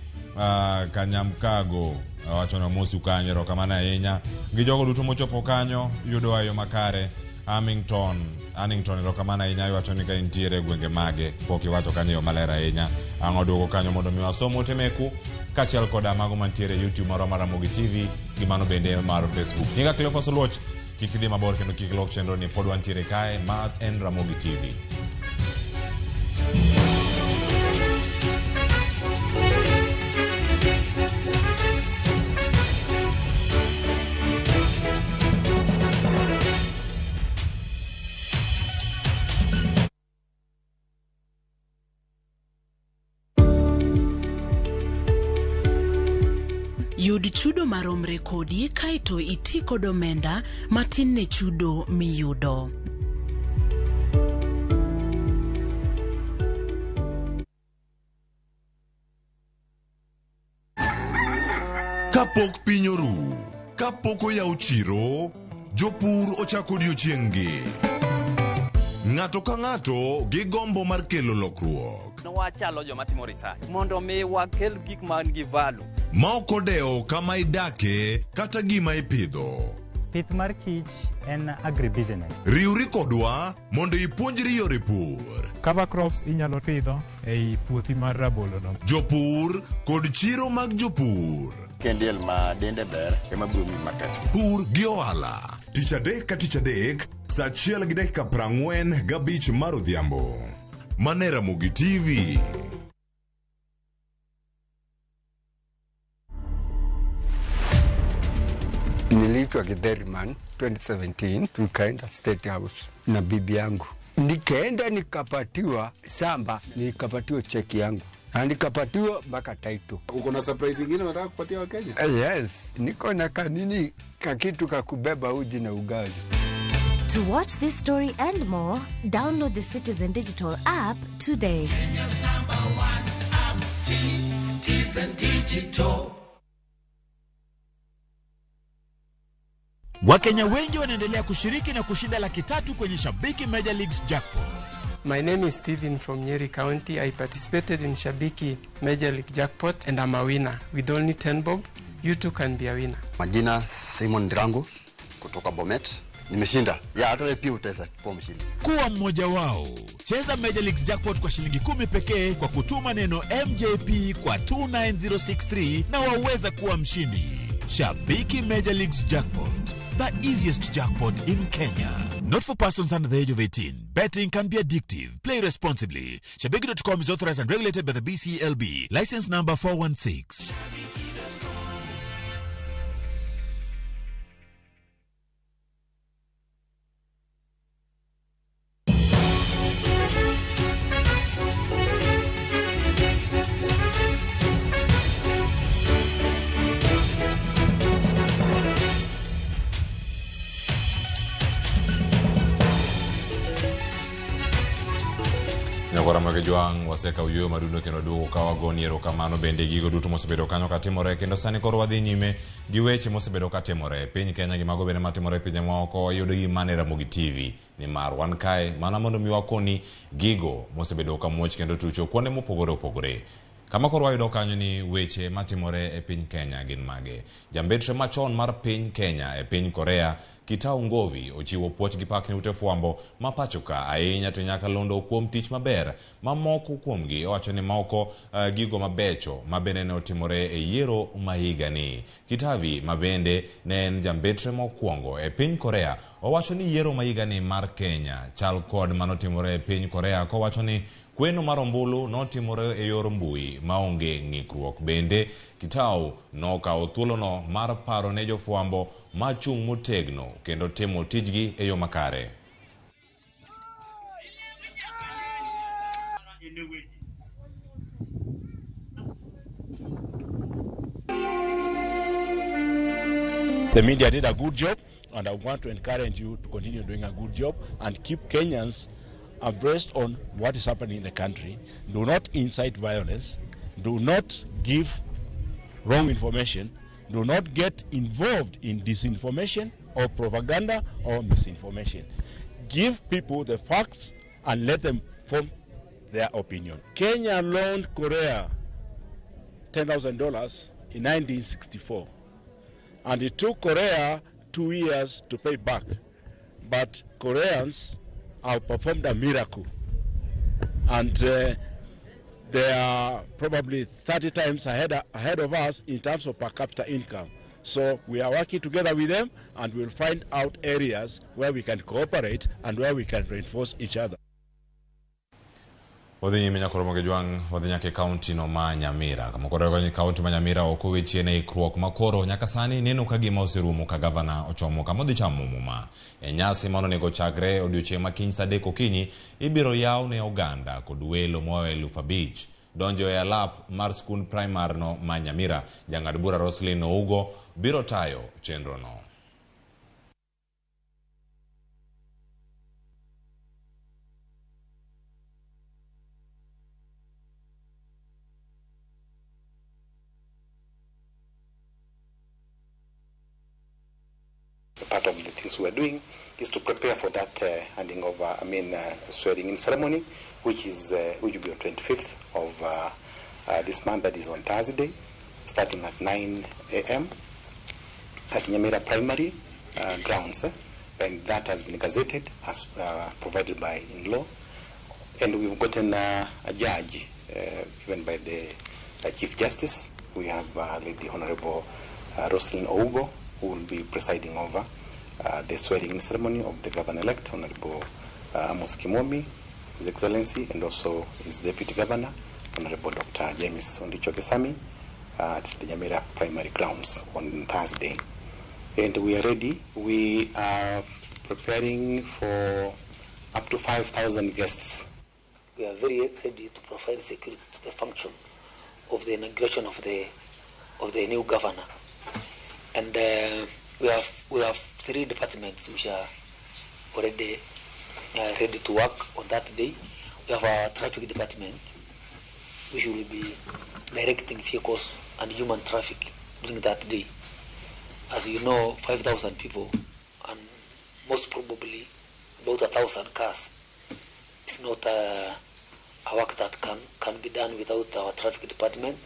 Kanyamkago wacho na mosu kanyo. Erokamano ahinya gi jogo duto mochopo kanyo yudo ayo makare. Armington erokamano ahinya wacho ni ka intiere gwenge mage pok iwacho kanyo maler ahinya. Ang'o duogo kanyo mondo mi wasomo temeku kachiel koda mago mantiere YouTube mar Ramogi TV gi mano bende mar Facebook. Nyinga Cleophas Oluoch kik idhi mabor kendo kik lok chenro ni pod wantiere kae ma en Ramogi TV. Yud chudo maromre kodi kaito iti kod omenda matin ne chudo miyudo. Kapok piny oru, kapok oyaw chiro, jopur ochako odiochieng'gi. Ng'ato ka ng'ato gi gombo mar kelo lokruok. Wachalo joma timo research mondo mi wakel gik man gi value. Ma ok odewo kama idake kata gima ipidho. Pith mar kich en agribusiness. Riwri kodwa mondo ipuonjri yore pur. Cover crops inyalo pidho ei puothi mar rabolo no. Jopur kod chiro mag jopur. Kendiel ma dende ber ema biro mi market. Pur gi ohala. Tich adek ka tich adek, saa 1:45 mar odhiambo. Mane Ramogi TV. Niliitwa Githeriman 2017, tukaenda State House na bibi yangu. Nikaenda nikapatiwa samba, nikapatiwa cheki yangu. Na nikapatiwa mpaka title. Uko na surprise nyingine unataka kupatia Wakenya? Yes, niko na kanini kakitu kakubeba uji na ugali. To watch this story and more, download the Citizen Digital app today. Kenya's #1 app, Citizen Digital. Wakenya wengi wanaendelea kushiriki na kushinda $300,000 kwenye Shabiki Major Leagues Jackpot. My name is Stephen from Nyeri County. I participated in Shabiki Major League Jackpot and I'm a winner. With only 10 bob, you too can be a winner. Majina Simon Drango kutoka Bomet. Nimeshinda. Ya hata pia utaweza kuwa mshindi. Kuwa mmoja wao. Cheza Major League Jackpot kwa shilingi 10 pekee kwa kutuma neno MJP kwa 29063 na waweza kuwa mshindi. Shabiki Major Leagues Jackpot. The easiest jackpot in Kenya. Not for persons under the age of 18. Betting can be addictive. Play responsibly. Shabiki.com is authorized and regulated by the BCLB. License number 416. Nyagora magejwang waseka uyo madundo kendo duogo kawa goniero kamano bende gigo duto mosebedo kanyo katimore kendo sani koro wadhi nyime gi weche mosebedo katimore piny Kenya gi mago bende matimore pinje maoko yudo gi mane Ramogi TV ni mar wan kae mana mondo mi wakoni gigo mosebedo kamuoch kendo tucho kuonde mopogore opogore. Kama koro wayudo kanyo ni weche matimore e piny Kenya gin mage. Jambetre machon mar piny Kenya e piny Korea Kitau Ngovi ochiwo puoch gi pak ne ute fwambo ma pachoka ahinya to nyaka londo kuom tich maber ma moko kuomgi owacho ni moko gigo mabecho ma bende ne otimore e yiero ma higa ni. Kitavi ma bende ne en jambetre mokwongo e piny Korea owacho ni yiero ma higa ni mar Kenya chal kod manotimore e piny Korea kowacho ni kweno mar ombulu notimore e yor mbui maonge ng'ikruok. Bende Kitau nokawo thuolono mar paro ne jofwambo machung' motegno kendo timo tijgi e yo makare. The media did a good job, and I want to encourage you to continue doing a good job and keep Kenyans abreast on what is happening in the country. Do not incite violence. Do not give wrong information. Do not get involved in disinformation or propaganda or misinformation. Give people the facts and let them form their opinion. Kenya loaned Korea $10,000 in 1964, and it took Korea 2 years to pay back. But Koreans have performed a miracle, and they are probably 30 times ahead of us in terms of per capita income. So we are working together with them, and we'll find out areas where we can cooperate and where we can reinforce each other. Wadhi nyime nyakoro magejwang wadhi nyake kaunti no ma Nyamira. Kama koro kwenye kaunti ma Nyamira okowe chiene ikruok makoro nyaka sani neno kagima osirumo ka gavana ochomo kama odhi chamo muma. E nyasi mano nego chakre odiochieng' ma kiny sadek okinyi ibiro yaw ne oganda kod welo moa 5,000 donjo e alap mar skul primar no ma Nyamira. Jang'ad bura Roslyn Ougo biro tayo chenro no. Part of the things we are doing is to prepare for that handing over, swearing in ceremony, which will be on 25th of this month, that is on Thursday, starting at 9 a.m. at Nyamira Primary grounds, and that has been gazetted as provided by in-law, and we've gotten a judge given by the Chief Justice. We have Lady Honorable Roslyn Ougo, who will be presiding over the swearing-in ceremony of the Governor-elect, Honorable Amos Kimomi, His Excellency, and also his Deputy Governor, Honorable Dr. James Ondichokesami, at the Nyamira Primary Grounds on Thursday. And we are ready. We are preparing for up to 5,000 guests. We are very ready to provide security to the function of the inauguration of the new governor. And we have 3 departments which are already ready to work on that day. We have our traffic department, which will be directing vehicles and human traffic during that day. As you know, 5,000 people and most probably about 1,000 cars. It's not a work that can be done without our traffic department.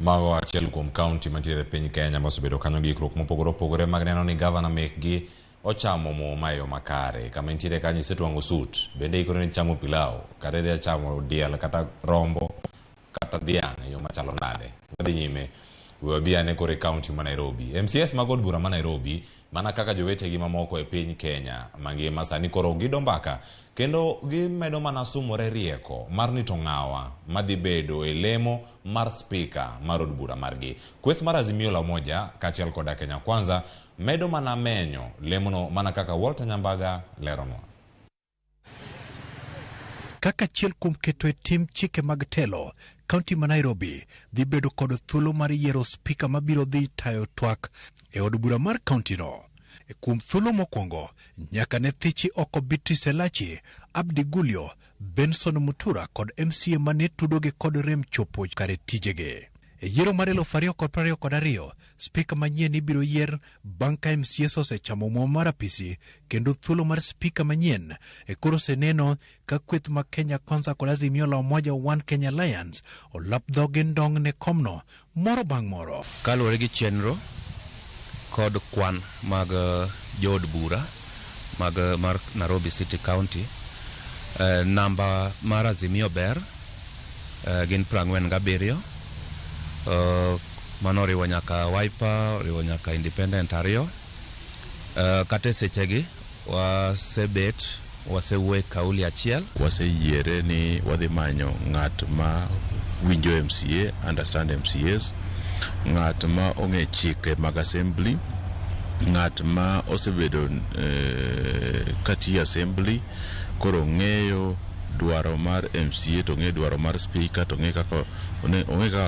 Mago achiel kuom kaunti mantiere piny Kenya mosebedo kanyo gi ikruok mopogore opogore mag neno ni gavana mekgi ochamo muma e yo makare. Kama nitiere kanyo isetwang'o sut, bende ikore ni chamo pilau, kata idhi chamo diel kata rombo kata dhiang' e yo machalo nade. Wadhi nyime wabiane kore kaunti ma Nairobi. MCS mag od bura ma Nairobi mana kaka jowetegi mamoko e piny Kenya mangima sani koro gido mbaka kendo gimedo mana sumore rieko mar nito ng'awa madhi bedo e lemo mar spika mar od bura margi. Kweth mar Azimio la Umoja kaachiel koda Kenya Kwanza medo mana menyo lemono mana kaka Walter Nyambaga lerono. Kaka achiel kuom keto e tim chike mag telo, kaunti ma Nairobi dhi bedo kod thuolo mar yiero spika mabiro dhi tayo twak e od bura mar kaunti no. E kuom thuolo mokwongo nyaka ne thichi oko Beatrice Elachi, Abdi Gulio, Benson Mutura kod MCA mane tudoge kod rem chopo kare tijege. E yiero mar 2022, spika manyien ibiro yier bang' ka MCAs osechamo muom mar apisi, kendo thuolo mar spika manyien koro oseneno ka kweth ma Kenya Kwanza kod Azimio la Umoja One Kenya Alliance olap dhoge ndong' ne komno moro bang' moro. Kaluwore gi chenro kod kwan mag jood bura mar Nairobi City County, namba mar Azimio ber gin 47. Mano riwo nyaka Wiper, riwo nyaka Independent ariyo. Kate sechegi wasebet wasewuoyo kauli achiel, waseyiere ni wadhi manyo ng'at ma winjo MCA, understand MCAs, ng'at ma ong'e chike mag assembly, ng'at ma osebedo kati assembly, koro ng'eyo dwaro mar MCA, to ng'e dwaro mar speaker, to ng'e kaka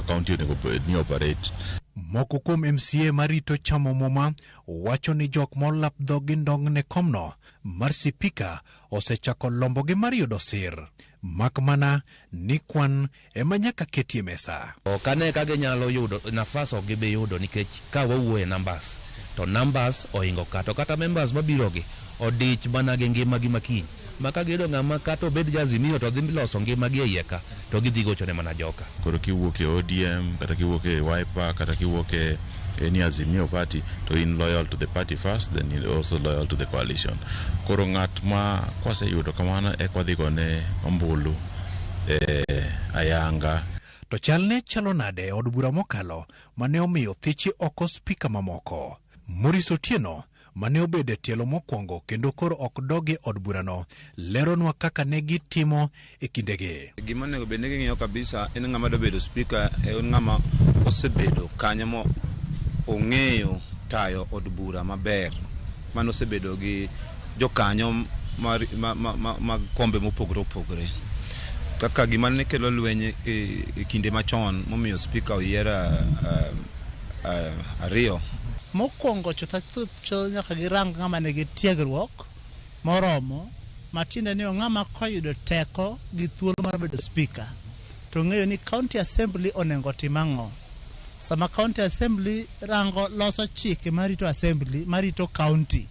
county onego ni operate. Moko kuom MCA marito chamo muma wacho ni jok molap dhogi ndong' ne komno mar spika osechako lombogi mar yudo sir. Mak mana ni kwan ema nyaka ketie mesa. Kane ka ginyalo yudo nafas ok gibe yudo, nikech ka wawuoye numbers, to numbers ohingo to kata members mabirogi odich mana gi ngimagi makiny. Maka gido ng'ama kato bed jazimio to dhi loso ngimagi e ka to gidhi gochone mana joka. Koro kiwuok e ODM, kata kiwuok e Wiper, kata kiwuok e any Azimio party, to in loyal to the party first, then you also loyal to the coalition. Koro ng'at ma kwaseyudo kamano ekwadhi gone ombulu ayanga. To chalne chalo nade od bura mokalo mane omiyo thichi oko spika mamoko. Maurice Otieno mane obede tielo mokwongo kendo koro ok dogi od burano leronwa kaka ne gitimo e kindege. Gima nego bende ng'iyo kabisa en ng'ama do bedo speaker, en ng'ama osebedo kanyo mo ong'eyo tayo od bura maber, mano osebedo gi jokanyo mag kombe mopogore opogore. Kaka gima ne kelo lweny e kinde machon momiyo speaker oyiera ariyo. Mokwongo chotha nyaka girang ng'ama nigi tiegruok moromo, matiende ni ng'ama koyudo teko gi thuolo mar bedo speaker to ng'eyo ni county assembly onengo tim ang'o. Sama county assembly rango loso chike marito assembly, marito county,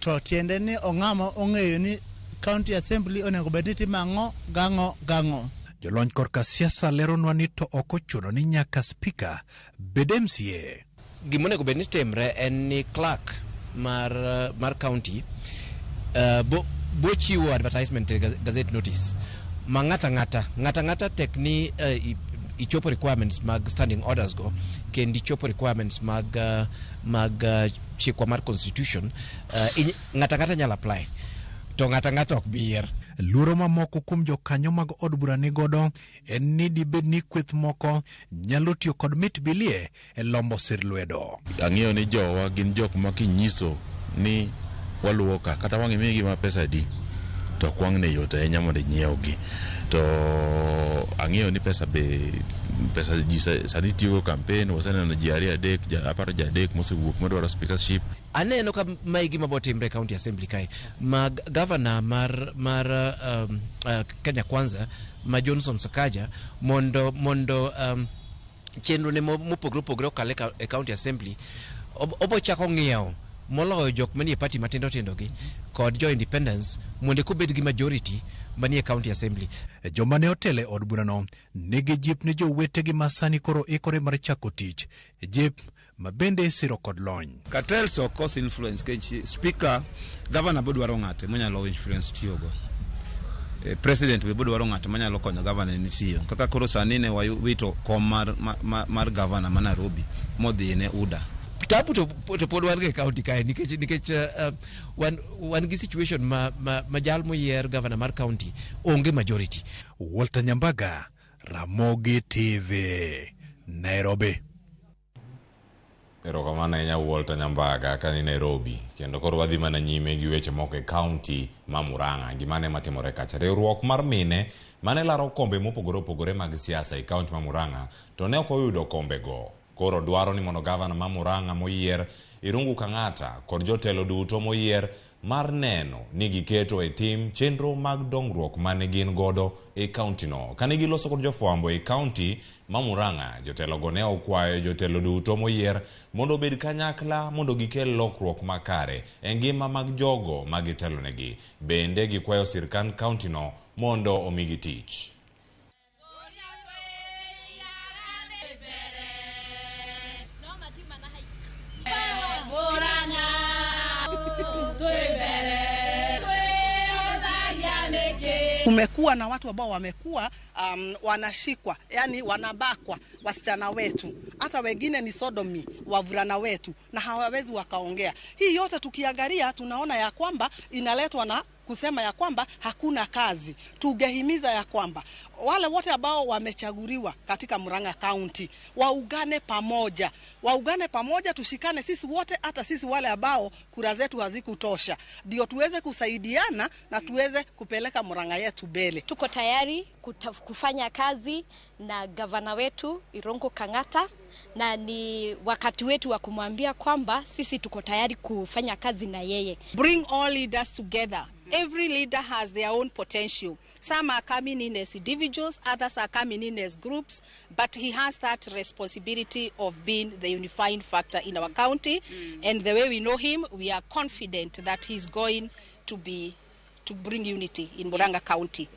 to tiende ni ng'ama ong'eyo ni county assembly onengo bed ni tim ang'o gang'o. Jolony korka siasa leronwa ni to ok ochuno ni nyaka speaker bed MCA. Gimonego bed ni timre en ni clerk mar county bo chiwo advertisement gazette notice ma ng'ata tek ni ichopo requirements mag standing orders go, kendo ichopo requirements mag chikwa mar constitution, ng'ata nyalo apply, to ng'ata ok bier. Luoro mamoko kuom jokanyo mag od bura ni godo en ni dibed ni kweth moko nyalo tiyo kod mit bilie e lombo sir lwedo. Ang'eyo ni jowa gin jok ma kinyiso ni waluwo ka kata wang' imigi ma pesa di to kwang' ne yot ahinya mondo inyiewogi. To ang'eyo ni pesa ji sani tiyo campaign, waseneno ji 2-3 mosewuok madwaro speakership. Aneno ka maigi mabotimre county assembly kae mag governor mar Kenya Kwanza ma Johnson Sakaja mondo chenro ne mopogore okale e county assembly obo chako ng'iewo moloyo jok manie party matindo gi kod jo independence mondo kobed gi majority manie county assembly. Joma ne otele od burano nigi jip ne jowetegi masani koro ikore mar chako tich, jip mabende siro kod lony. Cartels ok cause influence kech speaker, governor bo dwaro ng'ate manyalo influence tiyogo. President be bo dwaro ng'ate manyalo konyo governor ni tiyo. Kaka koro sani ne wito kom mar governor ma Nairobi modhi ne UDA. Tabu to pod wan ge county kae nikech wan gi situation ma jal moyier governor mar county onge majority. Walter Nyambaga, Ramogi TV, Nairobi. Erokamano ahinya Walter Nyambaga ka ni Nairobi. Kendo koro wadhi mana nyime gi weche moko e county ma Murang'a. Gimane matimore kacha, riwruok mar mine mane laro kombe mopogore opogore mag siasa e county ma Murang'a to ne ok oyudo kombe go. Koro dwaro ni mondo gavana ma Murang'a moyier Irungu Kang'ata kod jotelo duto moyier mar neno ni giketo e tim chenro mag dongruok mane gin godo e kaunti no. Kane giloso kod jofwambo e kaunti ma Murang'a, jotelo go ne okwayo jotelo duto moyier mondo obed kanyakla mondo gikel lokruok makare e ngima mag jogo ma gitelo negi. Bende gikwayo sirkand kaunti no mondo omigi tich. Kumekuwa na watu ambao wamekuwa wanashikwa, yani wanabakwa wasichana wetu, hata wengine ni sodomi wavulana wetu, na hawawezi wakaongea. Hii yote tukiangalia tunaona ya kwamba inaletwa na kusema ya kwamba hakuna kazi. Tungehimiza ya kwamba wale wote ambao wamechaguliwa katika Murang'a County waungane pamoja, tushikane sisi wote, hata sisi wale ambao kura zetu hazikutosha, ndio tuweze kusaidiana na tuweze kupeleka Murang'a yetu mbele. Tuko tayari kufanya kazi na gavana wetu Irungu Kang'ata, na ni wakati wetu wa kumwambia kwamba sisi tuko tayari kufanya kazi na yeye. Bring all leaders together. Every leader has their own potential. Some are coming in as individuals, others are coming in as groups, but he has that responsibility of being the unifying factor in our county. And the way we know him, we are confident that he's going to bring unity in Murang'a County.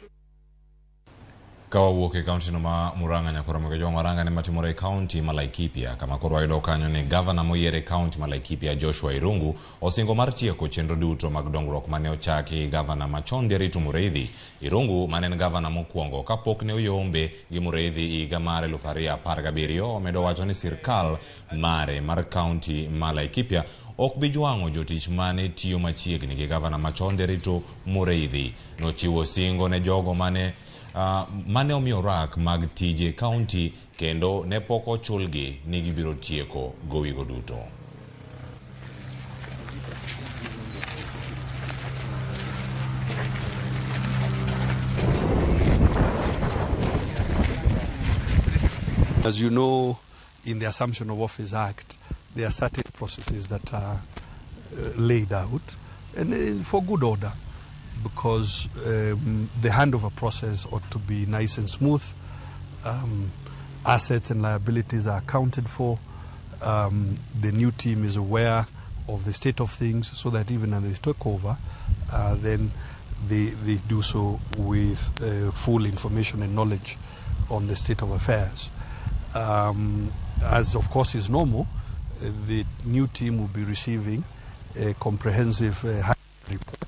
Kawuok e kaunti no ma Murang'a nyakoro Ramogi Murang'a ne matimore kaunti ma Laikipia, kama koro ayudo kanyo ne gavana moyiere kaunti ma Laikipia Joshua Irungu osingo mar tieko chenro duto mag dongruok mane ochaki gavana machon Nderitu Mureithi. Irungu mane en gavana mokwongo kapok ne oyombe gi Mureithi higa mar 2017 omedo wacho ni sirkal mare mar kaunti ma Laikipia ok bi jwang'o jotich mane tiyo machiegni gi gavana machon Nderitu Mureithi. Nochiwo singo ne jogo mane omiyo rak mag tije kaunti kendo ne pok ochulgi ni gibiro tieko gowigo duto. As you know, in the Assumption of Office Act, there are certain processes that are laid out, and for good order, because the handover process ought to be nice and smooth. Assets and liabilities are accounted for. The new team is aware of the state of things, so that even as they take over, then they do so with full information and knowledge on the state of affairs. As of course is normal, the new team will be receiving a comprehensive report,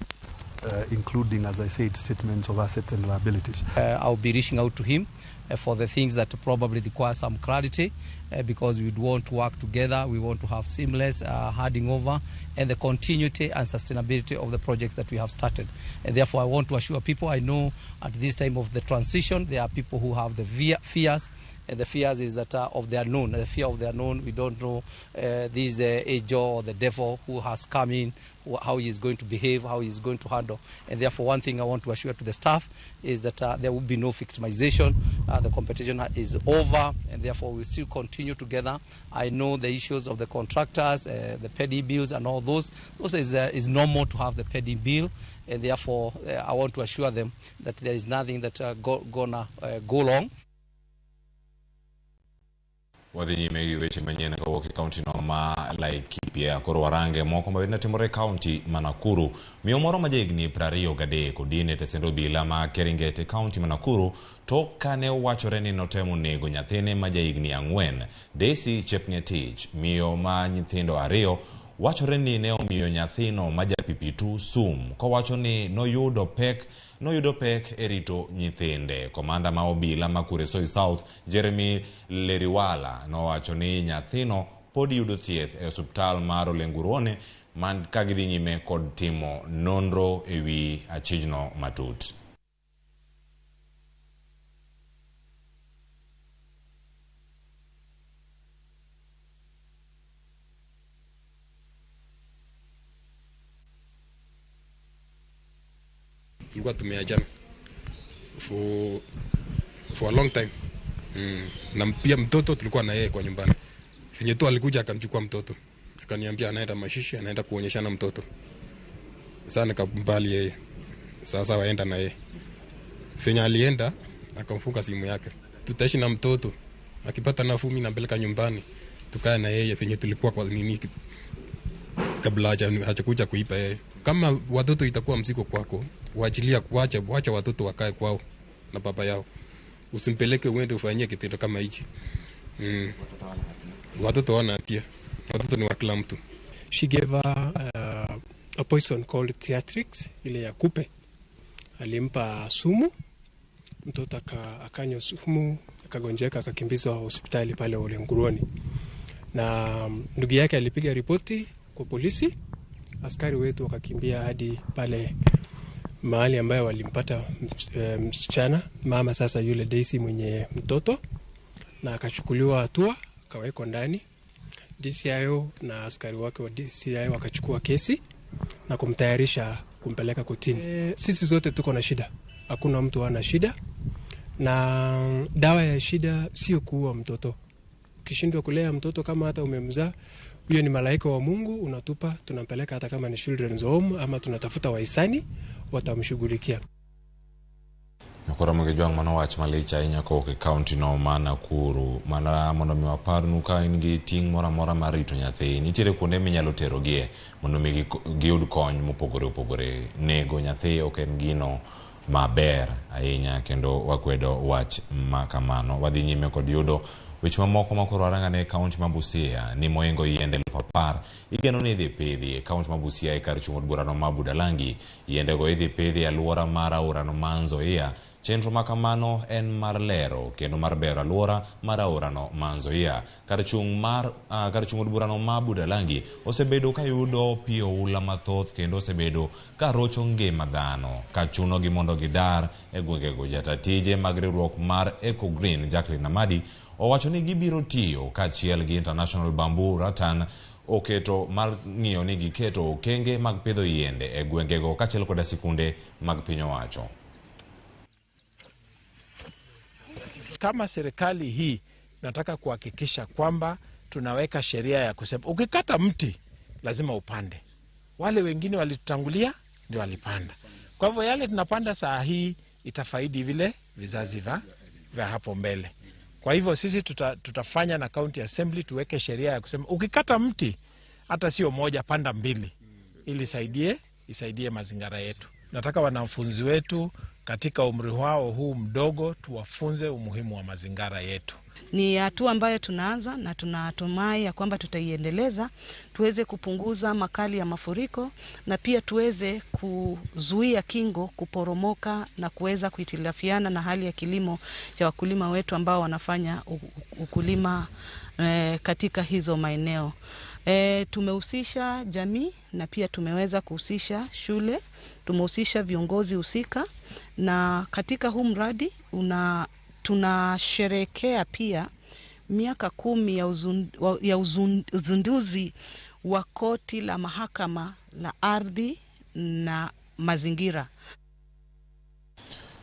including, as I said, statements of assets and liabilities. I'll be reaching out to him for the things that probably require some clarity, because we want to work together. We want to have seamless handing over and the continuity and sustainability of the projects that we have started. And therefore, I want to assure people, I know at this time of the transition, there are people who have the fears. And the fears is that of the unknown. The fear of the unknown, we don't know this angel or the devil who has come in, how he is going to behave, how he is going to handle. And therefore, one thing I want to assure to the staff is that there will be no victimization. The competition is over, and therefore we'll still continue together. I know the issues of the contractors, the petty bills and all those. Those is normal to have the petty bill, and therefore I want to assure them that there is nothing that gonna go wrong. Wadhi nyime gi weche manyien kawuok e kaunti no ma Laikipia. Koro warange moko mabende timore kaunti ma Nakuru. Miyo moro ma jahigni 23 odine e sendo obila ma Keringet e kaunti ma Nakuru tok kane wachore ni notemo nego nyathine ma jahigni 4. Daisy Chepngetich, miyo ma nyithindo 2, wachore ni ne omiyo nyathino ma japipitu sum, kowacho ni noyudo pek e rito nyithinde. Komanda ma obila ma Kuresoi South, Jeremy Leriwala, nowacho ni nyathino pod yudo thieth e osiptal mar Olenguruone man ka gidhi nyime kod timo nonro ewi achijno matut. Tulikuwa tumeachana for a long time. Na pia mtoto tulikuwa na yeye kwa nyumbani. Venye tu alikuja akamchukua mtoto, akaniambia anaenda mashishi, anaenda kuonyeshana mtoto. Sasa nikambali yeye. Sasa waenda na yeye. Fenya alienda akamfunga simu yake. Tutaishi na mtoto. Akipata nafuu mimi nampeleka nyumbani. Tukae na yeye penye tulikuwa kwa nini kabla hajakuja kuipa yeye. Kama watoto itakuwa mzigo kwako, waachilia wacha watoto wakae kwao na baba yao. Usimpeleke uende ufanyie kitendo kama hichi. Watoto wana hatia. Watoto ni wa kila mtu. She gave her a poison called theatrics, ile ya kupe. Alimpa sumu, mtoto akanywa sumu, akagonjeka, akakimbizwa hospitali pale Ole Nguruoni. Na ndugu yake alipiga ripoti kwa polisi, askari wetu wakakimbia hadi pale mahali ambayo walimpata msichana, mama sasa yule Daisy mwenye mtoto, na akachukuliwa hatua, akawekwa ndani. DCIO na askari wake wa DCIO wakachukua kesi na kumtayarisha kumpeleka kotini. Sisi zote tuko na shida. Hakuna mtu ana shida. Na dawa ya shida sio kuua mtoto. Ukishindwa kulea mtoto kama hata umemzaa, huyo ni malaika wa Mungu, unatupa, tunampeleka hata kama ni children's home ama tunatafuta wahisani watamshughulikia. Nakora mgejo ang manawach malicha inya ko ke county no mana kuru mana mondo mi wapar nu ka ingi ting mora marito nyathi nitiere kuonde minyalo terogie mondo mi giyud kony mopogore nego nyathi ok en gino maber ahinya kendo wakwedo wach makamano. Wadhi nyime kod yudo weche mamoko makoro arangane county ma Busia ni moingo yiende 10,000 igeno ni dhi pidhi county ma Busia kar chung od burano ma Budalangi. Yiende go idhi pidhi aluora mar aorano Manzoia. Chenro makamano en mar lero kendo mar bero aluora mar aorano Manzoia. Kar chung od burano ma Budalangi osebedo ka yudo pi oula mathoth kendo osebedo ka rocho ngima dhano ka chuno gi mondo gidar e gwengego. Jatatije mag riwruok mar Eco Green Jacqueline Namadi owacho ni gibiro tiyo kaachiel gi International Bamboo Rattan oketo mar ng'iyo ni giketo okenge mag pidho yiende e gwengego kaachiel kod sikunde mag piny owacho. Kama serikali hii nataka kuhakikisha kwamba tunaweka sheria ya kusema ukikata mti lazima upande. Wale wengine walitutangulia ndio walipanda. Kwa hivyo yale tunapanda saa hii itafaidi vile vizazi vya hapo mbele. Kwa hivyo sisi tutafanya na county assembly tuweke sheria ya kusema ukikata mti hata sio moja, panda 2 ili isaidie mazingira yetu. Nataka wanafunzi wetu katika umri wao huu mdogo tuwafunze umuhimu wa mazingira yetu. Ni hatua ambayo tunaanza na tunatumai ya kwamba tutaiendeleza, tuweze kupunguza makali ya mafuriko na pia tuweze kuzuia kingo kuporomoka na kuweza kuhitilafiana na hali ya kilimo cha wakulima wetu ambao wanafanya ukulima katika hizo maeneo. Tumehusisha jamii na pia tumeweza kuhusisha shule, tumehusisha viongozi husika, na katika huu mradi tunasherehekea pia miaka 10 ya uzinduzi wa koti la mahakama la ardhi na mazingira.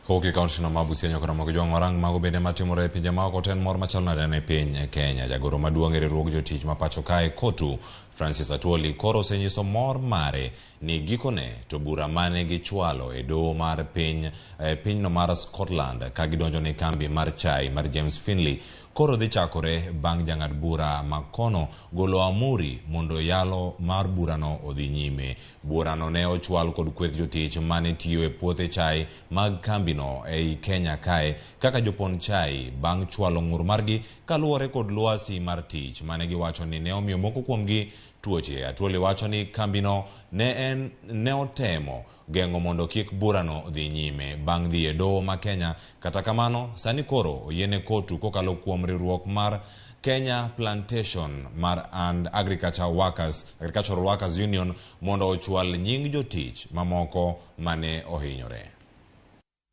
Koki kaunti no Busia nyakora mogo jong marang mago bende matimore pinje mako ten mor machalnade ne piny Kenya. Jagoro maduong' e riwruog jotich ma pacho kae Kotu Francis Atwoli koro osenyiso mor mare ni gikone to bura mane gichwalo e doho mar pinyno mar Scotland ka gidonjo ne kambi mar chai mar James Finley koro dhi chakore bang' jang'ad bura makono golo amuri mondo yalo mar burano odhi nyime. Burano ne ochwal kod kweth jotich mane tiyo e puothe chai mag kambino ei Kenya kae kaka jopon chai bang' chwalo ng'ur margi kaluwore kod lwasi mar tich mane giwacho ni ne omiyo moko kuomgi tuoche. Atwoli wacho ni kambino ne otemo gengo mondo kik burano dhi nyime bang' dhi e doho ma Kenya. Kata kamano sani koro oyiene Kotu kokalo kuom riwruok mar Kenya Plantation and Agricultural Workers Union mondo ochwal nying jotich mamoko mane ohinyore.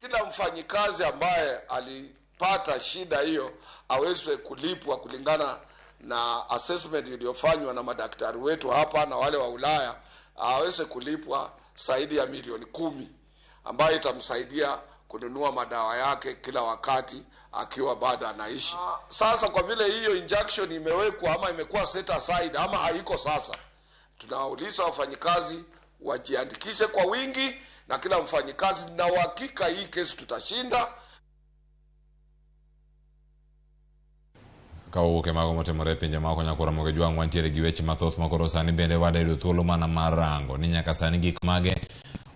Kila mfanyikazi ambaye alipata shida hiyo aweze kulipwa kulingana na assessment iliyofanywa na madaktari wetu hapa na wale wa Ulaya, aweze kulipwa zaidi ya milioni 10 ambayo itamsaidia kununua madawa yake kila wakati akiwa bado anaishi. Sasa kwa vile hiyo injection imewekwa ama imekuwa set aside ama haiko sasa, tunauliza wafanyikazi wajiandikishe kwa wingi na kila mfanyikazi, na uhakika hii kesi tutashinda. Kauke mago motemore pinje mako nyakora moge jwang wantiere gi weche mathoth makoro sani bende wadayudo thuolo mana mar rango ni nyaka sani gik mage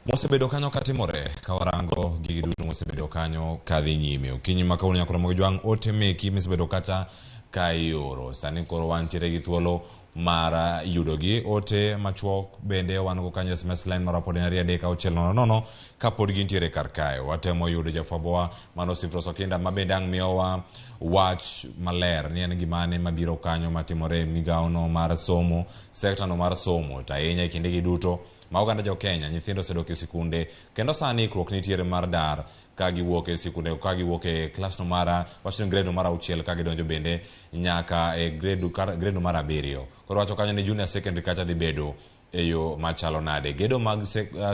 mosebedo kanyo katimore ka warango gigi duto mosebedo kanyo kadhi nyime. Okinyi ma kawuono nyakora moge jwang ote meki mosebedo kacha ka ioro. Sani koro wantiere gi thuolo mar yudogi ote machuok bende wan go kanyo SMS line mar pod nari adeka auchiel nono ka pod gintiere kar kae. Watemo yudo jafwabowa mano Sifros Okinda ma bende ang' miyowa wach maler ni en gimane mabiro kanyo matimore migao no mar somo, sekta no mar somo ta ahinya kinde gi duto ma oganda jo Kenya nyithindo osedok e sikunde kendo sani ikruok nitiere mar dar ka giwuok e sikunde, ka giwuok e klas no mara wachno grade no mar 6 ka gidonjo bende nyaka e grade no mar 7. Koro wacho kanyo ni junior secondary kacha di bedo e yo machalo nade. Gedo mag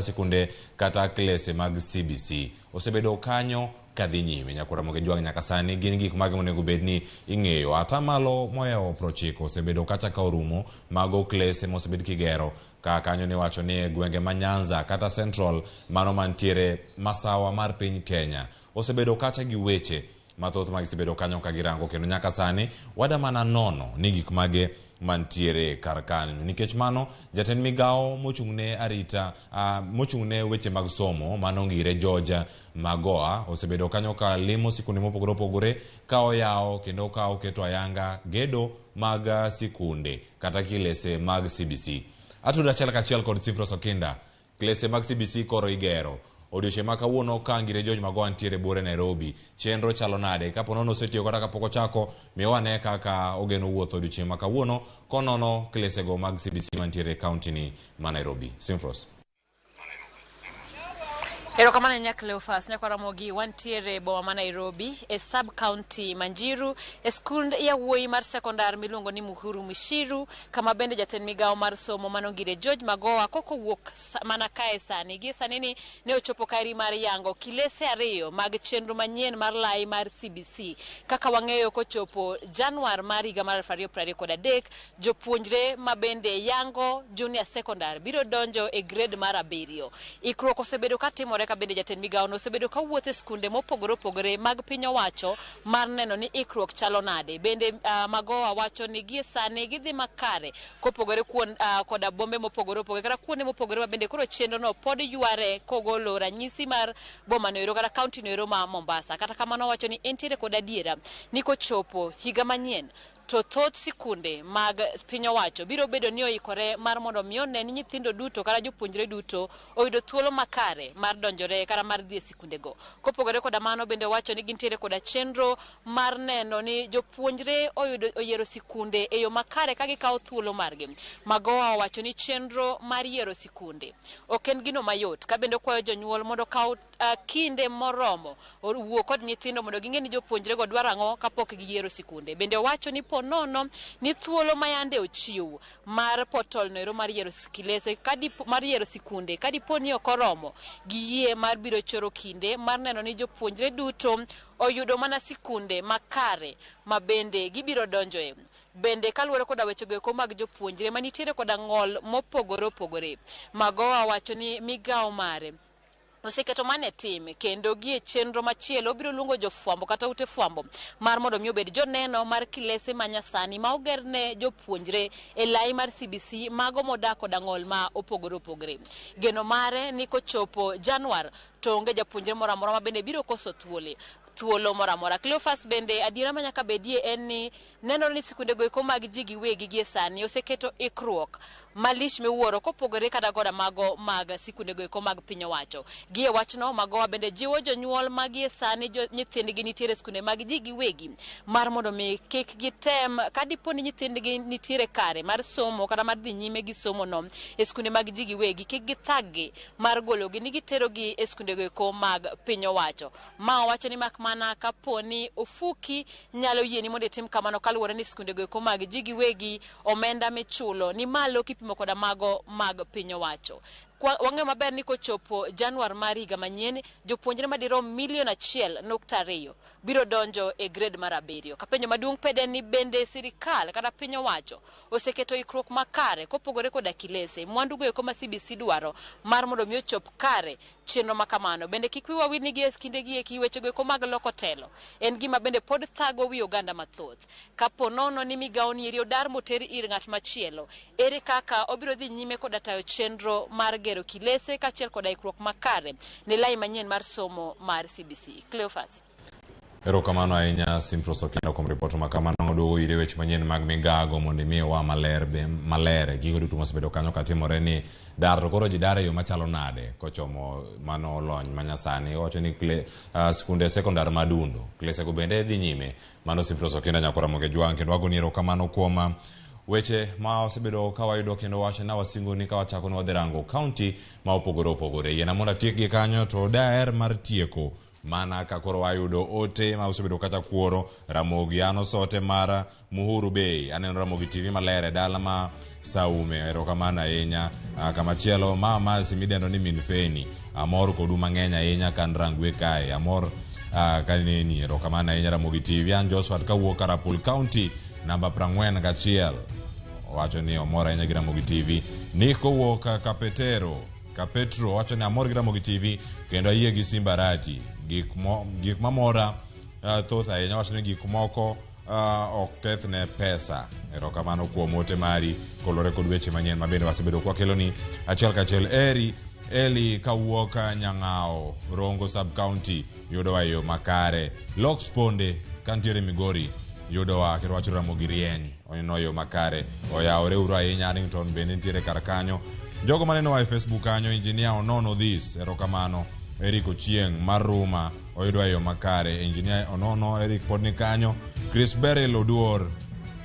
sikunde kata klase mag CBC osebedo kanyo kadhi nyime. Nyakora moge jwang nyaka sani gin gik mage monego bedni ing'eyo. Atamalo moyo 90 osebedo kacha ka orumo mago klase mosebed kigero ka kanyo ni wacho ni gwenge ma Nyanza kata Central mano mantiere masawa mar piny Kenya osebedo kacha gi weche mathoth mag sebedo kanyo ka girango kendo nyaka sani wada mana nono ni gik mage mantiere kar kanyo. Nikech mano jatend migao mochung'ne arita mochung'ne weche mag somo mano ngire George Magoa osebedo kanyo ka limo sikunde mopogore opogore ka oyao kendo ka oketo ayanga gedo mag sikunde kata kilese mag CBC. Atuda achiel kachiel kod Sifros Okinda klese mag CBC koro igero. Odiochieng' ma kawuono ka ngire George Magoa ntiere bore Nairobi. Chenro chalo nade? Kapo nono osetiyo kata kapok ochako miwane kaka ogeno wuotho odiochieng' ma kawuono konono klesego mag CBC mantiere kaunti ni ma Nairobi. Sifros. Erokamano Nyakleofas nyakora Ramogi wantiere boma ma Nairobi e sub county Manjiru e skund ya wuoyi mar sekondar miluongo ni Muhuru Mishiru kama bende jatend migao mar somo manongire George Magoa koko wuok mana kae sani gi sani ne ochopo kairi mar yango kilese 2 mag chenro manyien mar lai mar CBC kaka wang'eyo kochopo Januar mar higa mar 2023 jopuonjre ma bende yango junior secondary biro donjo e grade mar 7. Ikruok osebedo katimore ka bende jatend migao no osebedo ka wuotho e skunde mopogore opogore mag piny owacho mar neno ni ikruok chalo nade. Bende Magoa wacho ni gie sani gidhi makare kopogore koda bombe mopogore opogore kata kuonde mopogore ma bende koro chenro no pod yware kogolo ranyisi mar boma no kata kaunti no ma Mombasa. Kata kamano wacho ni entiere kod adiera ni kochopo higa manyien to thoth sikunde mag piny owacho biro bedo ni oikore mar mondo mi one ni nyithindo duto kata jopuonjre duto oyudo thuolo makare mar donjore kata mar dhi e sikunde go. Kopogore koda mano bende wacho ni gintiere koda chenro mar neno ni jopuonjre oyiero sikunde e yo makare ka gikawo thuolo margi. Magoa wacho ni chenro mar yiero sikunde ok en gino mayot ka bende kwayo jonyuol mondo kaw kinde moromo owuo kod nyithindo mondo ging'e ni jopuonjre go dwaro ang'o kapok giyiero sikunde. Bende wacho ni nono ni thuolo mayande ochiw mar portal no mar yiero kilese mar yiero sikunde kadipo ni okoromo gi yie mar biro choro kinde mar neno ni jopuonjre duto oyudo mana sikunde makare ma bende gibiro donjoe. Bende kaluwore koda wechego eko mag jopuonjre manitiere koda ng'ol mopogore opogore. Magoa wacho ni migao mare oseketo mane tim kendo gie chenro machielo biro luongo jofwambo kata ute fwambo mar mondo mi obed joneno mar kilese manyasani ma ogerne jopuonjre e lai mar CBC mago modak koda ng'ol ma opogore opogore. Geno mare ni kochopo Januar to onge japuonjre moro amora ma bende biro koso thuolo moramora. Cleophas bende adiera ma nyaka bedie en ni nenore ni sikunde go eko mag ji giwegi gie sani oseketo ikruok malich miwuoro kopogore kada goda mago mag sikunde go eko mag piny owacho. Gie wachno Magoa bende jiwo jonyuol magie sani nyithindgi nitiere sikunde mag ji giwegi mar mondo mi kik gitem kadipo ni nyithindgi nitiere kare mar somo kata mar dhi nyime gi somo no e sikunde mag ji giwegi kik githaggi mar gologi ni giterogi e sikunde go eko mag piny owacho. Ma wacho ni mana kaponi ofuki nyalo yieni mondo itim kamano kaluwore ni sikunde go eko mag ji giwegi omenda michulo ni malo kipimo koda mago mag piny owacho. Wang'e maber ni kochopo Januar mar higa manyien, jopuonjre madirom 1.2 biro donjo e grade mar 7. Kapenjo maduong' pede ni bende sirikal kata piny owacho oseketo ikruok makare kopogore koda kilese mwandu go eko ma CBC dwaro mar mondo mi ochop kare chenro makamano. Bende kik wiwa wil ni gi eskinde gi eki weche go eko mag loko telo en gima bende pod thago wi oganda mathoth. Kapo nono ni migawo ni eri odar moter ir ng'at machielo, ere kaka obiro dhi nyime koda tayo chenro mar gero kilese kachiel koda ikruok makare ne lai manyien mar somo mar CBC. Cleophas. Erokamano ahinya Simfros Okiendo kuom ripot ma kamano. Oduogo ire weche manyien mag migago mondo miwa maler gigo duto mosebedo kanyo katimore ni dar to koro ji dare yo machalo nade kochomo mano lony manyasani. Owacho ni skunde sekondar madundo klese go bende dhi nyime. Mano Simfros Okiendo nyakora moge jwang kendo wago ni erokamano kuom weche ma osebedo kawayudo kendo wacho na wasingo ni kawachako nwa dhirango county ma opogore. Yena mondo atiek gi kanyo to daher mar tieko mana kakoro wayudo ote ma osebedo kata kuoro Ramogi ano sote mara Muhuru Bay. Aneno Ramogi TV malere dala ma Saume. Erokamano ahinya. Kamachielo ma simidendo ni Minfeni amor kodu mang'eny ahinya kan rangwe kae amor kanini. Erokamano ahinya Ramogi TV. An Joshua kawuok Karapul County namba 41 wacho ni omor ahinya gi Ramogi TV. Niko wuok Kapetro wacho ni amor gi Ramogi TV kendo ayie gi Simbarati gik mamora thoth ahinya. Wacho ni gik moko ok kethne pesa. Erokamano kuom ote mari kolore kod weche manyien mabende wasebedo kwakelo ni achiel kachiel. Eli kawuok Nyang'ao Rongo sub county yudo wa yo makare. Lox Ponde kantiere Migori yudo wa kero wacho Ramogi rieny oneno yo makare. Oyawore uru ahinya. Arlington bende nitiere kar kanyo. Jogo maneno wa Facebook kanyo engineer Onono this. Erokamano. Eric Ochieng Maruma oyudo yo makare. Engineer Onono Eric podni kanyo. Chris Beryl Oduor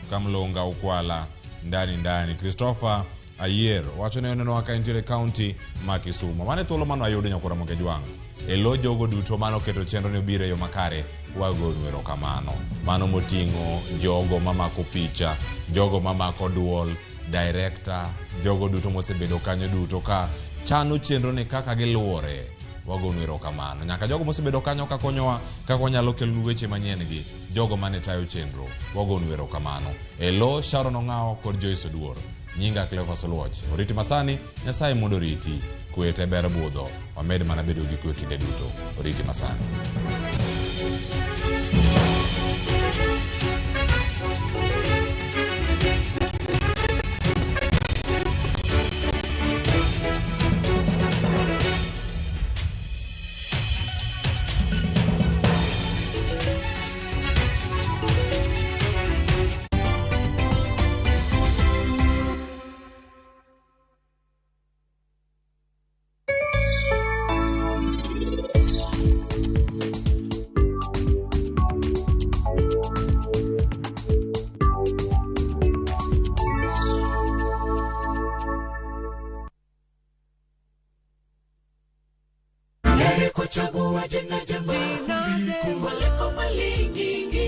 Kamlonga Ukwala ndani. Christopher Ayer wacho ni oneno waka intere county ma Kisumu. Mane thuolo mano ayudo nyakora moge jwang. Elo jogo duto mano keto chenro ni obire yo makare wagonu erokamano. Mano moting'o jogo mamako picha, jogo mamako duol, director, jogo duto mosebedo kanyo duto ka chano chenro ni kaka giluore wagonu erokamano. Nyaka jogo mosebedo kanyo ka konyowa kaka wanyalo kelnu weche manyien gi jogo mane tayo chenro wagonu erokamano. Elo Sharon Ong'ao kod Joyce Oduor. Nyinga Cleophas Oluoch. Oriti masani Nyasaye mondo riti kwete ber budho wamed mana bedo gi kwe kinde duto. Oriti masani.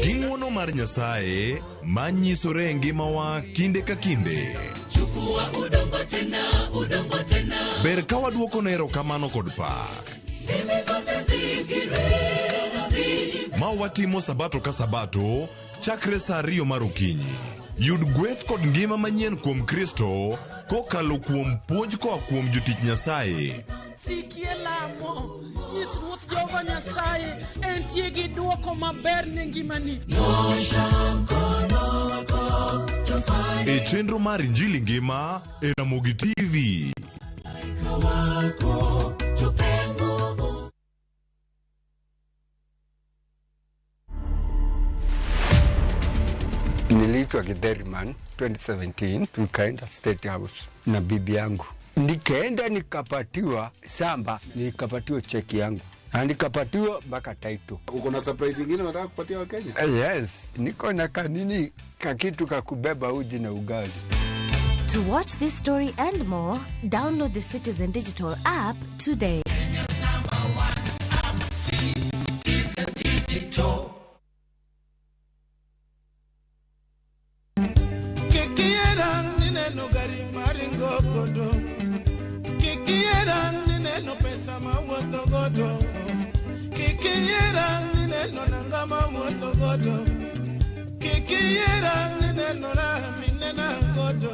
Ging'wono mar Nyasaye manyisore ngimawa kinde ka kinde. Ber ka waduoko ne erokamano kod pak. Ma watimo sabato ka sabato chakre saa 2 mar okinyi. Yud gweth kod ngima manyien kuom Kristo kokalo kuom puonj koa kuom jotich Nyasaye. Sikie lamo, nyis Ruoth Jehova Nyasaye entie gi duoko maber ne ngimani. E chenro mar Injili ngima e Ramogi TV. Niliitwa Githeriman 2017 tukaenda State House na bibi yangu. Nikaenda nikapatiwa samba, nikapatiwa cheki yangu. Na nikapatiwa mpaka title. Uko na surprise nyingine unataka kupatia wa Kenya? Yes, niko na kanini kakitu kakubeba uji na ugali. To watch this story and more, download the Citizen Digital app today. Kikiera nine no gari maringo kodo. Kikiera ngama wuotho godo. Kikiera neno na ngama wuotho godo. Kikiera neno na minena godo.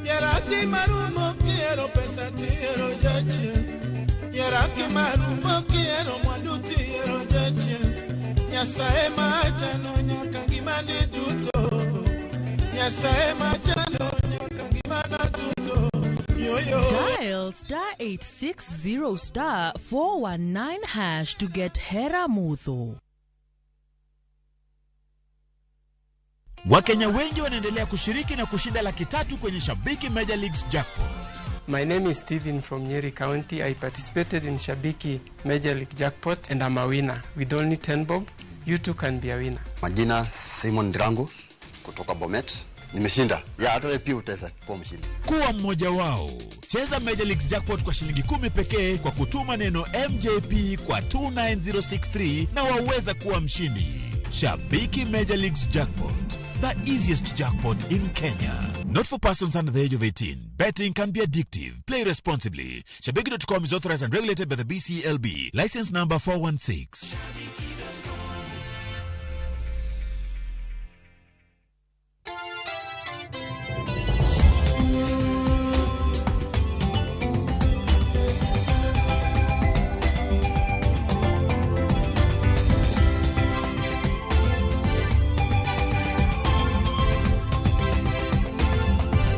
Yeraki marumo kiero pesa tiero jache. Yeraki marumo kiero mwandu tiero jache. Nyasaye machano nyaka ngimani duto. Nyasaye machano nyaka ngimana duto. Dial *860 *419# to get Hera Mutho. Wakenya wengi wanaendelea kushiriki na kushinda $300,000 kwenye Shabiki Major Leagues Jackpot. My name is Steven from Nyeri County. I participated in Shabiki Major League Jackpot and I'm a winner. With only 10 bob, you too can be a winner. Majina Simon Drangu kutoka Bomet. Nimeshinda. Ya hata wewe pia utaweza kuwa mshindi. Kuwa mmoja wao. Cheza Major Leagues Jackpot kwa shilingi 10 pekee kwa kutuma neno MJP kwa 29063 na waweza kuwa mshindi. Shabiki Major Leagues Jackpot. The easiest jackpot in Kenya. Not for persons under the age of 18. Betting can be addictive. Play responsibly. Shabiki.com is authorized and regulated by the BCLB. License number 416.